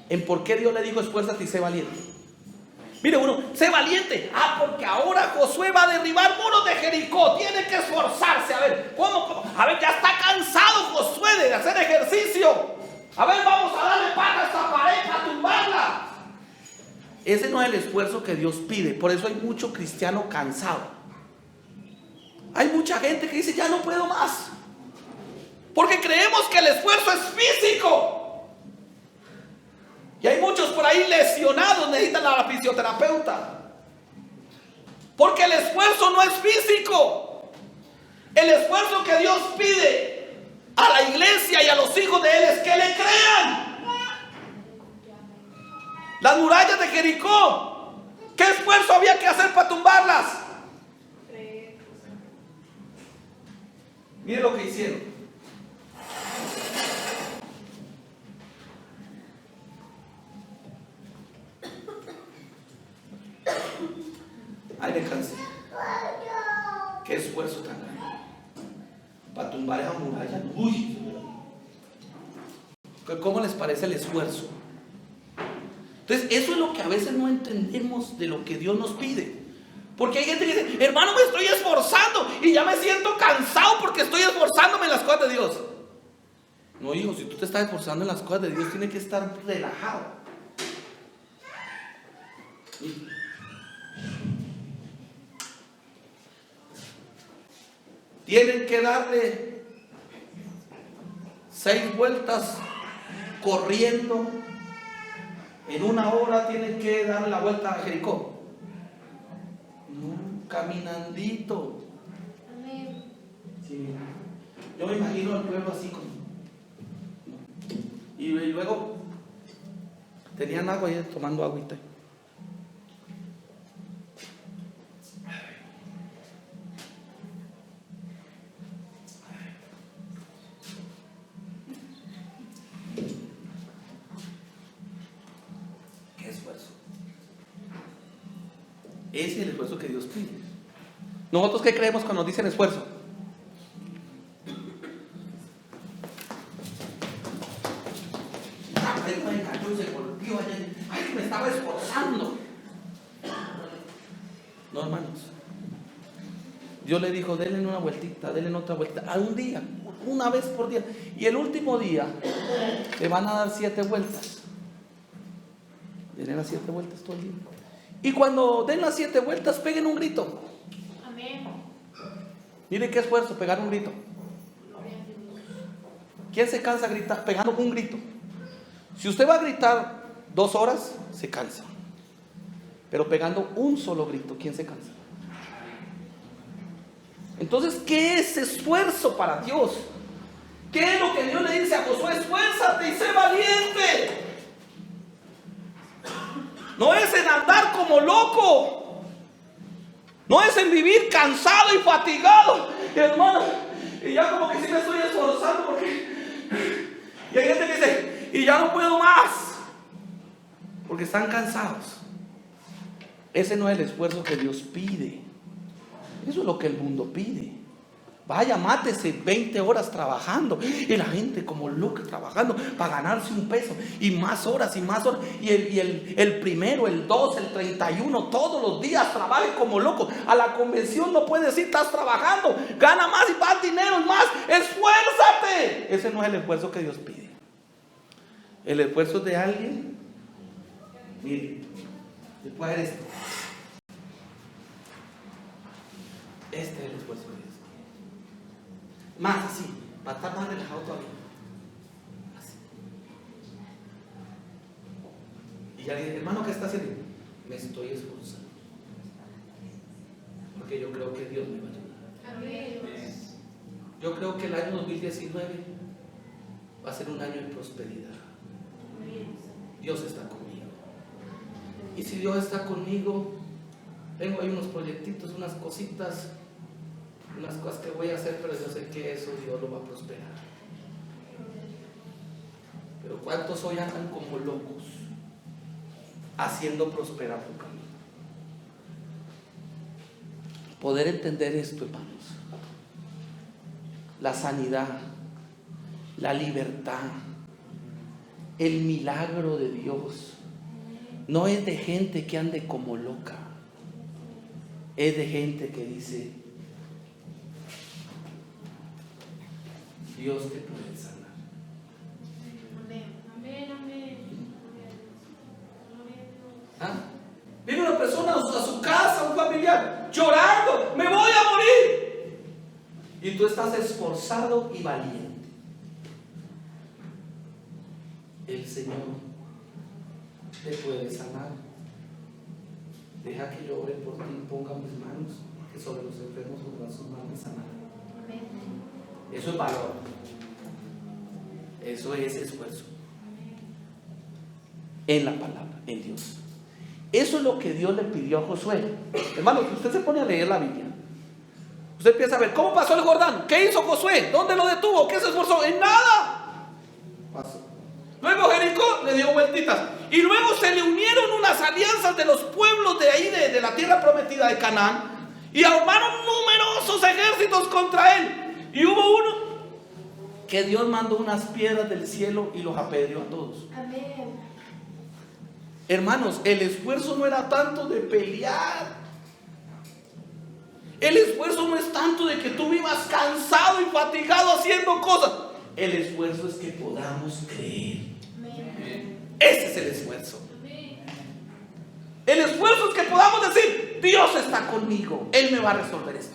Speaker 1: en por qué Dios le dijo esfuérzate y sé valiente. Mire uno, sé valiente. Porque ahora Josué va a derribar muros de Jericó. Tiene que esforzarse. A ver, ¿cómo? A ver, ya está cansado Josué de hacer ejercicio. A ver, vamos a darle pata a esta pared para tumbarla. Ese no es el esfuerzo que Dios pide. Por eso hay mucho cristiano cansado. Hay mucha gente que dice, ya no puedo más. Porque creemos que el esfuerzo es físico. Y hay muchos por ahí lesionados, necesitan a la fisioterapeuta. Porque el esfuerzo no es físico. El esfuerzo que Dios pide a la iglesia y a los hijos de Él es que le crean. Las murallas de Jericó, ¿qué esfuerzo había que hacer para tumbarlas? Mire lo que hicieron. Ay, me cansé. Qué esfuerzo tan grande para tumbar esa muralla. Uy, ¿cómo les parece el esfuerzo? Entonces, eso es lo que a veces no entendemos de lo que Dios nos pide. Porque hay gente que dice, hermano, me estoy esforzando y ya me siento cansado porque estoy esforzándome en las cosas de Dios. No, hijo, si tú te estás esforzando en las cosas de Dios, tienes que estar relajado. Tienen que darle 6 vueltas corriendo. En 1 hora tienen que darle la vuelta a Jericó. No, caminandito.
Speaker 2: Amén.
Speaker 1: Sí, yo me imagino al pueblo así como. Y luego tenían agua ahí, tomando agüita. Ese es el esfuerzo que Dios pide. ¿Nosotros qué creemos cuando nos dicen esfuerzo? Ay, me estaba esforzando. No, hermanos. Dios le dijo, denle una vueltita, denle otra vuelta, a un día, una vez por día. Y el último día le van a dar 7 vueltas. Denle las 7 vueltas todo el día. Y cuando den las 7 vueltas, peguen un grito.
Speaker 2: Amén.
Speaker 1: Miren qué esfuerzo, pegar un grito. ¿Quién se cansa pegando un grito? Si usted va a gritar 2 horas, se cansa. Pero pegando un solo grito, ¿quién se cansa? Entonces, ¿qué es esfuerzo para Dios? ¿Qué es lo que Dios le dice a Josué? Esfuérzate y sé valiente. No es en andar como loco. No es en vivir cansado y fatigado. Hermano, y ya como que sí me estoy esforzando porque... Y hay gente que dice, y ya no puedo más. Porque están cansados. Ese no es el esfuerzo que Dios pide. Eso es lo que el mundo pide. Vaya, mátese 20 horas trabajando. Y la gente como loca trabajando para ganarse un peso. Y más horas y más horas. Y el primero, el 2, el 31, todos los días trabaje como loco. A la convención no puede decir, estás trabajando. Gana más y más dinero, más. Esfuérzate. Ese no es el esfuerzo que Dios pide. El esfuerzo es de alguien. Mire, después de esto. Este es el esfuerzo de Dios. Más así, para estar más relajado todavía. Así. Y ya le dije, hermano, ¿qué está haciendo? Me estoy esforzando. Porque yo creo que Dios me va a ayudar.
Speaker 2: Amén.
Speaker 1: Yo creo que el año 2019 va a ser un año de prosperidad. Dios está conmigo. Y si Dios está conmigo, tengo ahí unos proyectitos, unas cositas, unas cosas que voy a hacer, pero yo sé que eso Dios lo va a prosperar. Pero ¿cuántos hoy andan como locos haciendo prosperar tu camino? Poder entender esto, hermanos. La sanidad, la libertad, el milagro de Dios no es de gente que ande como loca. Es de gente que dice, Dios te puede sanar.
Speaker 2: Amén. Amén. Amén.
Speaker 1: ¿Ah? Viene una persona a su casa, un familiar, llorando, me voy a morir. Y tú estás esforzado y valiente. El Señor te puede sanar. Deja que yo ore por ti, ponga mis manos, que sobre los enfermos pondrá sus manos y sanarán. Eso es valor. Eso es esfuerzo. En la palabra. en Dios. Eso es lo que Dios le pidió a Josué. Hermano, si usted se pone a leer la Biblia, usted empieza a ver cómo pasó el Jordán. ¿Qué hizo Josué? ¿Dónde lo detuvo? ¿Qué se esforzó? En nada. Pasó. Luego Jericó le dio vueltitas. Y luego se le unieron unas alianzas de los pueblos de ahí, de la tierra prometida de Canaán. Y armaron numerosos ejércitos contra él. Y hubo uno que Dios mandó unas piedras del cielo y los apedreó a todos.
Speaker 2: Amén.
Speaker 1: Hermanos, el esfuerzo no era tanto de pelear. El esfuerzo no es tanto de que tú vivas cansado y fatigado haciendo cosas. El esfuerzo es que podamos creer.
Speaker 2: Amén.
Speaker 1: Ese es el esfuerzo.
Speaker 2: Amén.
Speaker 1: El esfuerzo es que podamos decir: Dios está conmigo, Él me va a resolver esto.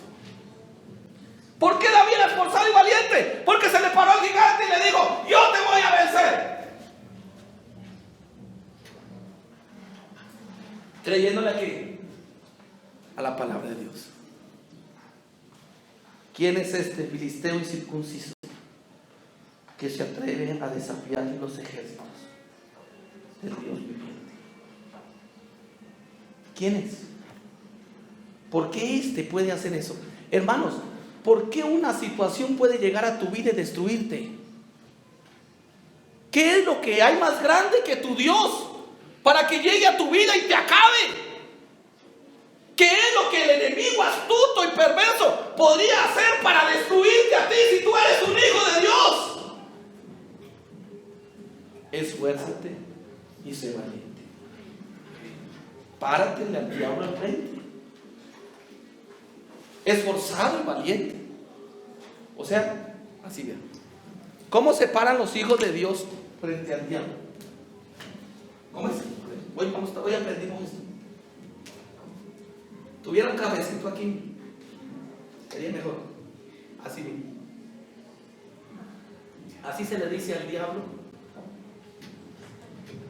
Speaker 1: ¿Por qué David era esforzado y valiente? Porque se le paró al gigante y le dijo: yo te voy a vencer. Creyéndole a qué? A la palabra de Dios. ¿Quién es este filisteo incircunciso que se atreve a desafiar los ejércitos del Dios viviente? ¿Quién es? ¿Por qué este puede hacer eso? Hermanos, ¿por qué una situación puede llegar a tu vida y destruirte? ¿Qué es lo que hay más grande que tu Dios para que llegue a tu vida y te acabe? ¿Qué es lo que el enemigo astuto y perverso podría hacer para destruirte a ti si tú eres un hijo de Dios? Esfuérzate y sé valiente. Páratele al diablo al frente. Esforzado y valiente. O sea, así vean. ¿Cómo se paran los hijos de Dios frente al diablo? ¿Cómo es? Hoy aprendimos esto. Tuviera un cabecito aquí, sería mejor. Así mismo. Así se le dice al diablo.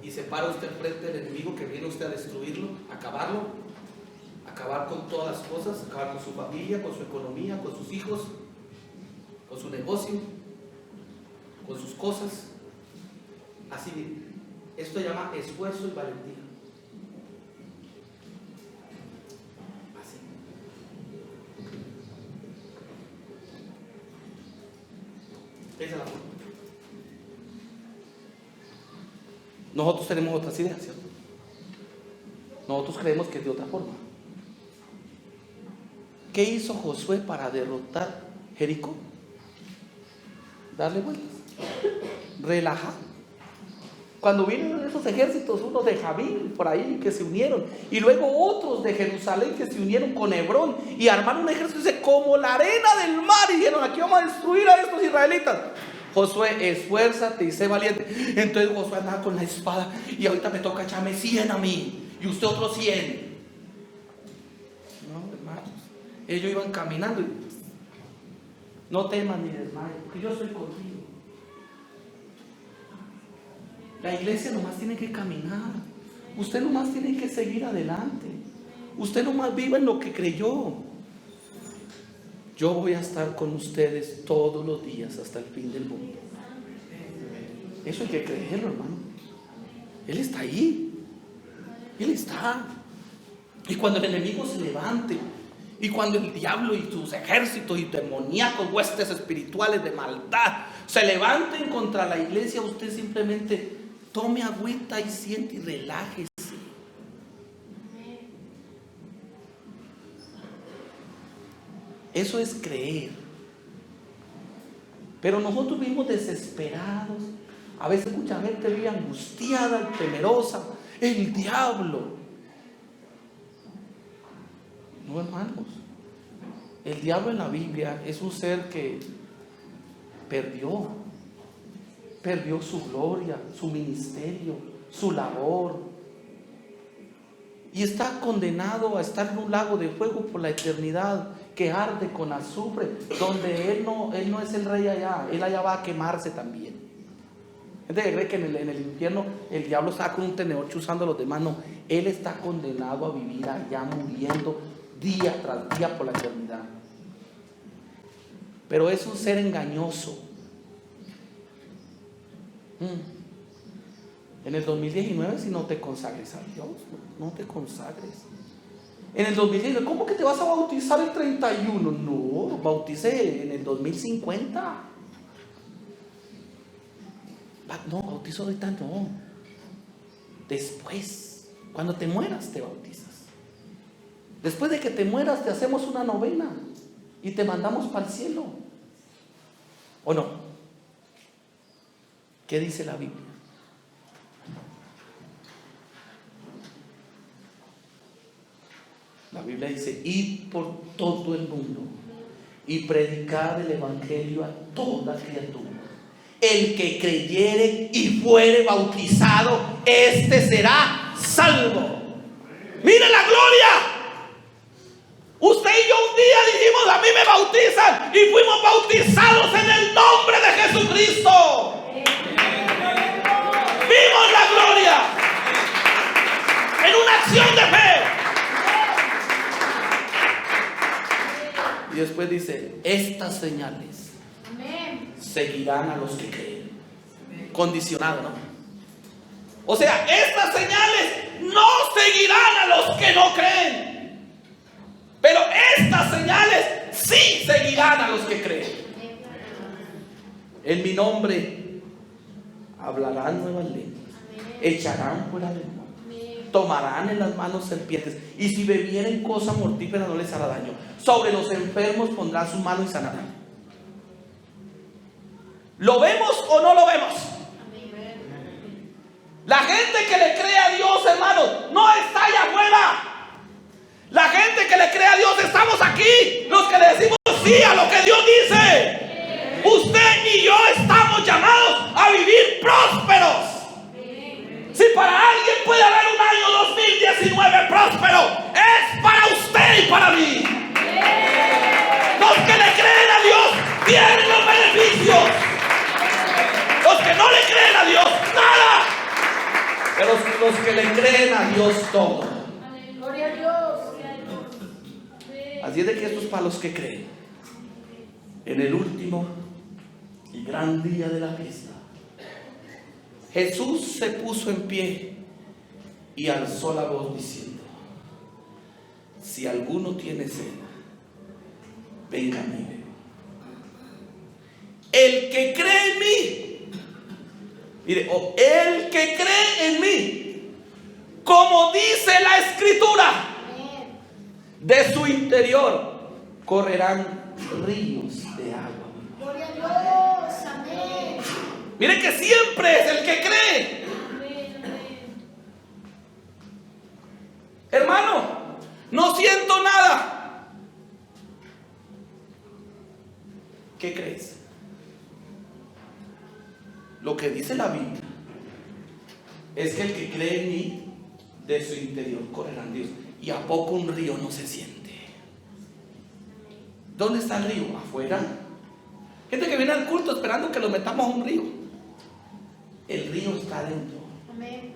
Speaker 1: Y se para usted frente al enemigo que viene usted a destruirlo, a acabarlo, a acabar con todas las cosas, a acabar con su familia, con su economía, con sus hijos, con su negocio, con sus cosas. Así mismo. Esto se llama esfuerzo y valentía. Así. Esa es la forma. Nosotros tenemos otras ideas, ¿cierto? Nosotros creemos que es de otra forma. ¿Qué hizo Josué para derrotar Jericó? Darle vueltas. Relajar. Cuando vinieron esos ejércitos, unos de Javín por ahí que se unieron, y luego otros de Jerusalén que se unieron con Hebrón y armaron un ejército como la arena del mar, y dijeron: aquí vamos a destruir a estos israelitas. Josué, esfuérzate y sé valiente. Entonces Josué andaba con la espada: y ahorita me toca echarme 100 a mí y usted otros 100. No, hermanos, ellos iban caminando y: no temas ni desmayes, porque yo soy contigo. La iglesia nomás tiene que caminar. Usted nomás tiene que seguir adelante. Usted nomás viva en lo que creyó. Yo voy a estar con ustedes todos los días hasta el fin del mundo. Eso hay que creerlo, hermano. Él está ahí. Él está. Y cuando el enemigo se levante, y cuando el diablo y sus ejércitos y demoníacos huestes espirituales de maldad se levanten contra la iglesia, usted simplemente tome agüita y siente y relájese. Eso es creer. Pero nosotros vivimos desesperados. A veces mucha gente vive angustiada y temerosa. El diablo. No, hermanos. El diablo en la Biblia es un ser que perdió su gloria, su ministerio, su labor, y está condenado a estar en un lago de fuego por la eternidad, que arde con azufre, donde él no es el rey allá, él allá va a quemarse también. Gente que cree que en el infierno el diablo está con un tenedor chuzando a los demás. No, él está condenado a vivir allá, muriendo día tras día por la eternidad. Pero es un ser engañoso. En el 2019 si no te consagres a Dios, no te consagres. En el 2019, ¿cómo que te vas a bautizar el 31? No, bautice en el 2050. No, bautizo ahorita no. Después, cuando te mueras te bautizas. Después de que te mueras te hacemos una novena y te mandamos para el cielo. ¿O no? ¿Qué dice la Biblia? La Biblia dice: id por todo el mundo y predicad el evangelio a toda criatura. El que creyere y fuere bautizado, este será salvo. ¡Mire la gloria! Usted y yo un día dijimos: a mí me bautizan, y fuimos bautizados en el nombre de Jesucristo. Vimos la gloria en una acción de fe. Y después dice: estas señales seguirán a los que creen. Condicionado, ¿no? O sea, estas señales no seguirán a los que no creen, pero estas señales sí seguirán a los que creen. En mi nombre hablarán nuevas lenguas, echarán fuera demonios, tomarán en las manos serpientes, y si bebieren cosa mortífera no les hará daño. Sobre los enfermos pondrán su mano y sanarán. ¿Lo vemos o no lo vemos? La gente que le cree a Dios, hermanos, no está allá afuera. La gente que le cree a Dios estamos aquí, los que le decimos sí a lo que Dios dice. Usted y yo estamos llamados a vivir prósperos. Si para alguien puede haber un año 2019 próspero, es para usted y para mí. Los que le creen a Dios tienen los beneficios. Los que no le creen a Dios, nada. Pero los que le creen a Dios, todo.
Speaker 2: Gloria a Dios.
Speaker 1: Así es de que esto es para los que creen. En el último y gran día de la fiesta, Jesús se puso en pie y alzó la voz diciendo: si alguno tiene sed, venga a mí. El que cree en mí, mire, el que cree en mí, como dice la Escritura, de su interior correrán ríos de agua.
Speaker 2: Gloria a Dios. Amén.
Speaker 1: Mire que siempre es el que cree. Hermano, no siento nada. ¿Qué crees? Lo que dice la Biblia es que el que cree en mí, de su interior correrán ríos. ¿Y a poco un río no se siente? ¿Dónde está el río? Afuera. Gente que viene al culto esperando que lo metamos a un río. El río está adentro.
Speaker 2: Amén.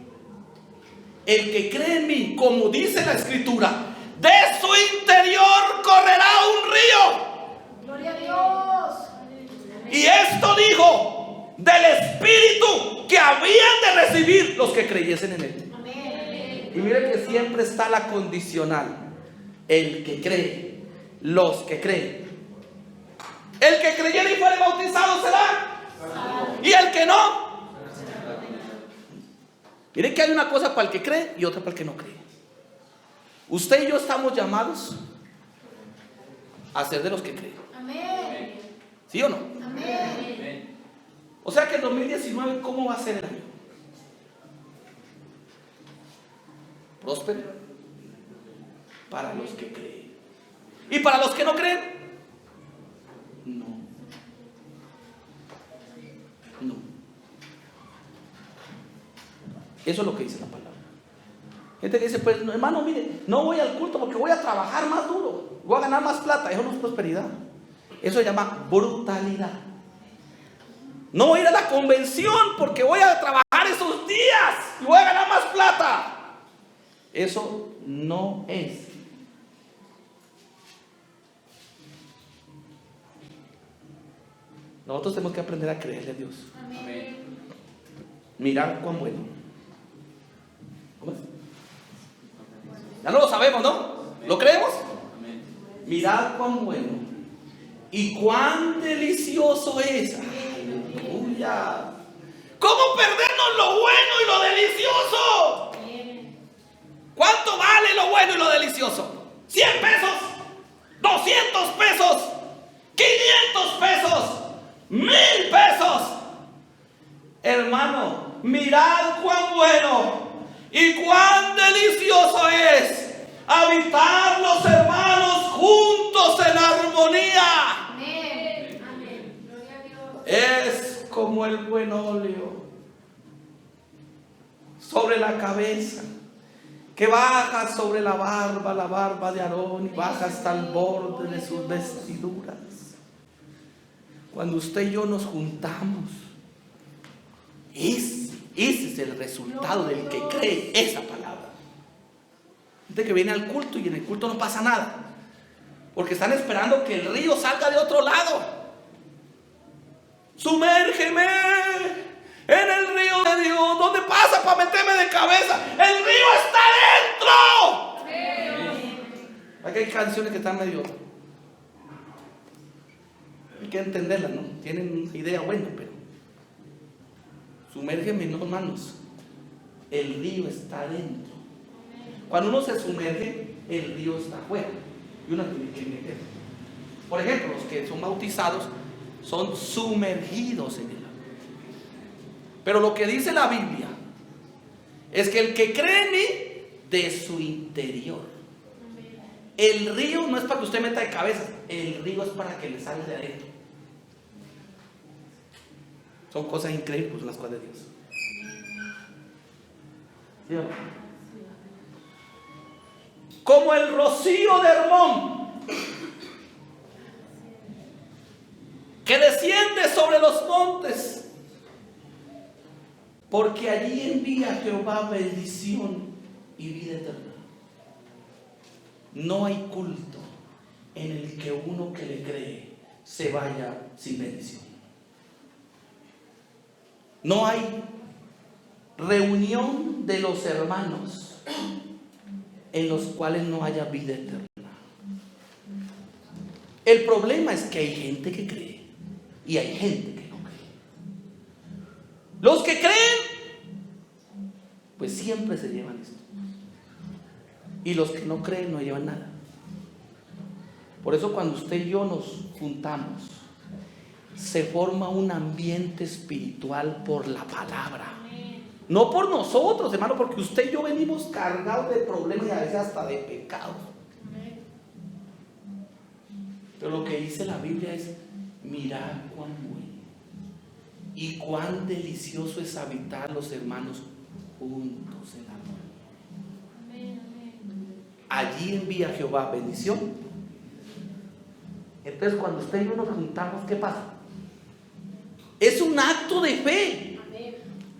Speaker 1: El que cree en mí, como dice la Escritura, de su interior correrá un río.
Speaker 2: Gloria a Dios.
Speaker 1: Y esto dijo del Espíritu que habían de recibir los que creyesen en él.
Speaker 2: Amén.
Speaker 1: Y mire que siempre está la condicional: el que cree, los que creen. El que creyera y fuere bautizado será, y el que no. Mire que hay una cosa para el que cree y otra para el que no cree. Usted y yo estamos llamados a ser de los que creen.
Speaker 2: Amén.
Speaker 1: ¿Sí o no?
Speaker 2: Amén.
Speaker 1: O sea que el 2019, ¿cómo va a ser el año? Próspero para los que creen. ¿Y para los que no creen? No. No. Eso es lo que dice la palabra. Gente que dice: pues hermano, mire, no voy al culto porque voy a trabajar más duro, voy a ganar más plata. Eso no es prosperidad. Eso se llama brutalidad. No voy a ir a la convención porque voy a trabajar esos días y voy a ganar más plata. Eso no es. Nosotros tenemos que aprender a creerle a Dios.
Speaker 2: Amén.
Speaker 1: Mirar cuán bueno Ya no lo sabemos, ¿no? ¿Lo creemos?
Speaker 2: Amén.
Speaker 1: Mirad cuán bueno y cuán delicioso es. Aleluya. ¿Cómo perdernos lo bueno y lo delicioso? ¿Cuánto vale lo bueno y lo delicioso? 100 pesos, 200 pesos, 500 pesos, 1000 pesos. Hermano, mirad cuán bueno y cuán delicioso es habitar los hermanos juntos en armonía.
Speaker 2: Amén. Amén. Gloria a Dios.
Speaker 1: Es como el buen óleo sobre la cabeza, que baja sobre la barba de Aarón, y baja hasta el borde de sus vestiduras. Cuando usted y yo nos juntamos, ese es el resultado del que cree esa palabra. Gente que viene al culto y en el culto no pasa nada, porque están esperando que el río salga de otro lado. Sumérgeme en el río de Dios. ¿Dónde pasa para meterme de cabeza? El río está dentro. Aquí hay canciones que están medio, hay que entenderlas, ¿no? Tienen una idea buena, pero sumérgeme, no, hermanos. El río está dentro. Cuando uno se sumerge, el río está afuera y uno tiene que meter. Por ejemplo, los que son bautizados son sumergidos en el agua. Pero lo que dice la Biblia es que el que cree en mí, de su interior. El río no es para que usted meta de cabeza, el río es para que le salga de adentro. Son cosas increíbles las cosas de Dios. ¿Sí o no? Como el rocío de Hermón, que desciende sobre los montes, porque allí envía Jehová bendición y vida eterna. No hay culto en el que uno que le cree se vaya sin bendición. No hay reunión de los hermanos en los cuales no haya vida eterna. El problema es que hay gente que cree y hay gente que no cree. Los que creen, pues siempre se llevan esto. Y los que no creen no llevan nada. Por eso cuando usted y yo nos juntamos, se forma un ambiente espiritual por la palabra. No por nosotros, hermano, porque usted y yo venimos cargados de problemas y a veces hasta de pecados. Pero lo que dice la Biblia es: mirad cuán bueno y cuán delicioso es habitar los hermanos juntos en amor. Allí envía Jehová bendición. Entonces cuando usted y yo nos juntamos, ¿qué pasa? Es un acto de fe,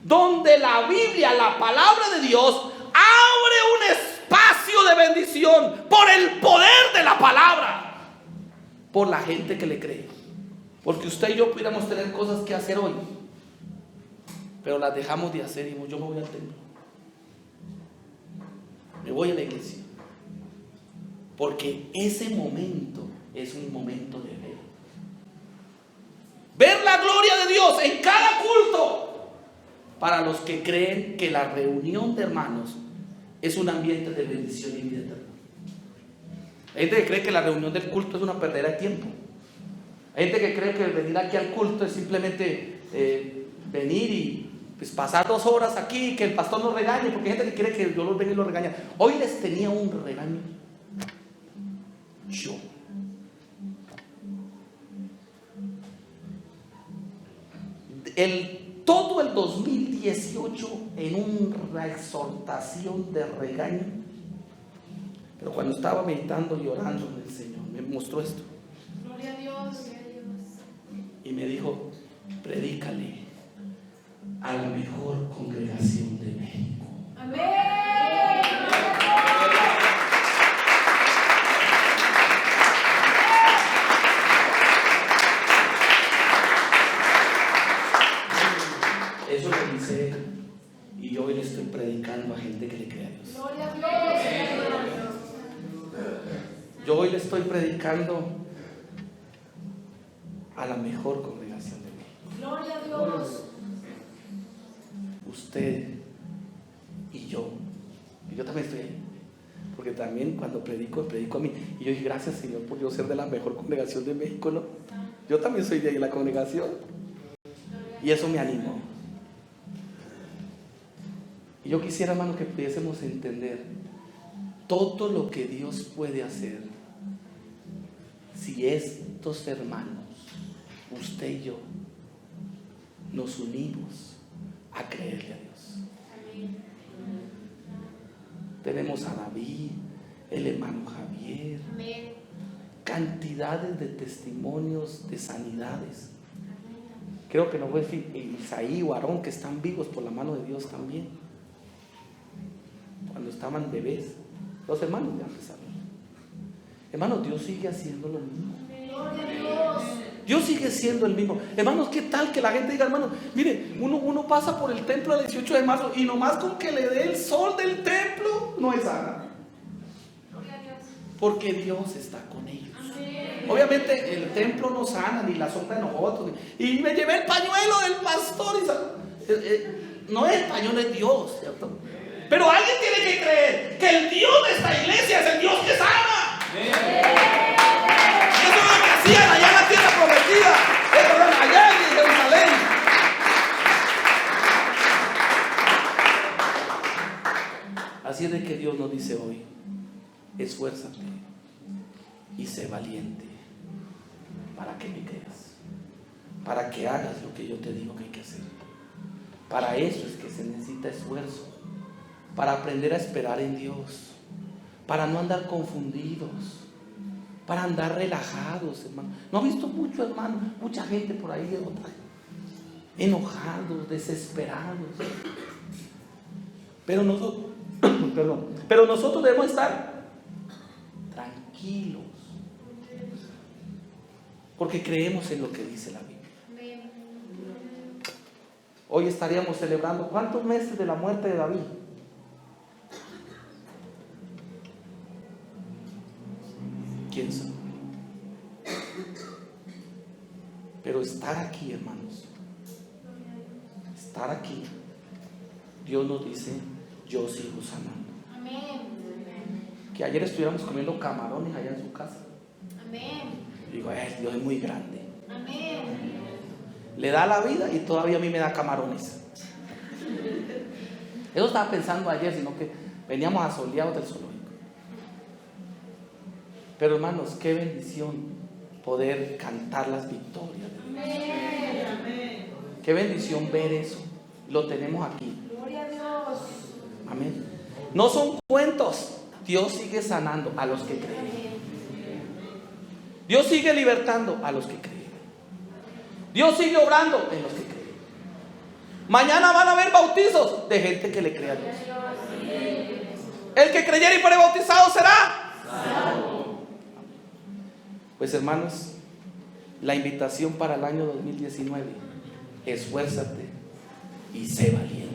Speaker 1: donde la Biblia, la palabra de Dios, abre un espacio de bendición por el poder de la palabra, por la gente que le cree. Porque usted y yo pudiéramos tener cosas que hacer hoy, pero las dejamos de hacer y yo me voy al templo, me voy a la iglesia, porque ese momento es un momento de ver la gloria de Dios en cada culto, para los que creen que la reunión de hermanos es un ambiente de bendición y vida eterna. Hay gente que cree que la reunión del culto es una perdera de tiempo. Hay gente que cree que venir aquí al culto es simplemente venir y pues, pasar 2 horas aquí y que el pastor nos regañe, porque hay gente que cree que yo los venga y los regaña. Hoy les tenía un regaño yo. Todo el 2018 en una exhortación de regaño, pero cuando estaba meditando y orando en el Señor, me mostró esto.
Speaker 2: Gloria a Dios.
Speaker 1: Y me dijo: predícale a la mejor congregación de México.
Speaker 2: Amén.
Speaker 1: Eso lo dice él, y yo hoy le estoy predicando a gente que le cree a Dios.
Speaker 2: Gloria a Dios.
Speaker 1: hoy le estoy predicando a la mejor congregación de México.
Speaker 2: Gloria a Dios.
Speaker 1: Usted y yo también estoy ahí, porque también cuando predico a mí, y yo dije, gracias Señor por yo ser de la mejor congregación de México, ¿no? Yo también soy de ahí la congregación, y eso me animó. Y yo quisiera, hermano, que pudiésemos entender todo lo que Dios puede hacer si estos hermanos, usted y yo, nos unimos a creerle a Dios. Tenemos a David, el hermano Javier,
Speaker 2: Amén.
Speaker 1: cantidades de testimonios de sanidades. Creo que no fue Isaí o Aarón, que están vivos por la mano de Dios también. Cuando estaban bebés, los hermanos ya empezaron. Hermanos, Dios sigue haciendo lo mismo.
Speaker 2: Gloria a Dios.
Speaker 1: Dios sigue siendo el mismo. Hermanos, ¿qué tal que la gente diga, hermano, mire, uno pasa por el templo el 18 de marzo y nomás con que le dé el sol del templo no es sana?
Speaker 2: Gloria a Dios.
Speaker 1: Porque Dios está con ellos.
Speaker 2: Amén.
Speaker 1: Obviamente el templo no sana, ni la sombra de nosotros. Y me llevé el pañuelo del pastor y no es el pañuelo, es Dios, ¿cierto? Pero alguien tiene que creer que el Dios de esta iglesia es el Dios que sana. Eso es lo que hacían allá en la tierra prometida, allá en Jerusalén. Así es de que Dios nos dice hoy: esfuérzate y sé valiente para que me creas, para que hagas lo que yo te digo que hay que hacer. Para eso es que se necesita esfuerzo, para aprender a esperar en Dios, para no andar confundidos, para andar relajados, hermano. ¿No ha visto mucho, hermano? Mucha gente por ahí enojados, desesperados. Pero nosotros debemos estar tranquilos, porque creemos en lo que dice la Biblia.
Speaker 2: Amén.
Speaker 1: Hoy estaríamos celebrando ¿cuántos meses de la muerte de David? ¿Quién sabe? Pero estar aquí, hermanos, estar aquí, Dios nos dice: yo sigo sanando.
Speaker 2: Amén.
Speaker 1: Que ayer estuviéramos comiendo camarones allá en su casa.
Speaker 2: Amén.
Speaker 1: Digo, Dios es muy grande.
Speaker 2: Amén.
Speaker 1: Le da la vida y todavía a mí me da camarones. Eso estaba pensando ayer, sino que veníamos asoleados del zoológico. Pero hermanos, qué bendición poder cantar las victorias de Dios.
Speaker 2: Amén.
Speaker 1: Qué bendición ver eso. Lo tenemos aquí.
Speaker 2: Gloria a Dios.
Speaker 1: Amén. No son cuentos. Dios sigue sanando a los que creen. Dios sigue libertando a los que creen. Dios sigue obrando en los que creen. Mañana van a haber bautizos de gente que le cree a Dios. El que creyera y fuere bautizado será salvo. Pues hermanos, la invitación para el año 2019: esfuérzate y sé valiente.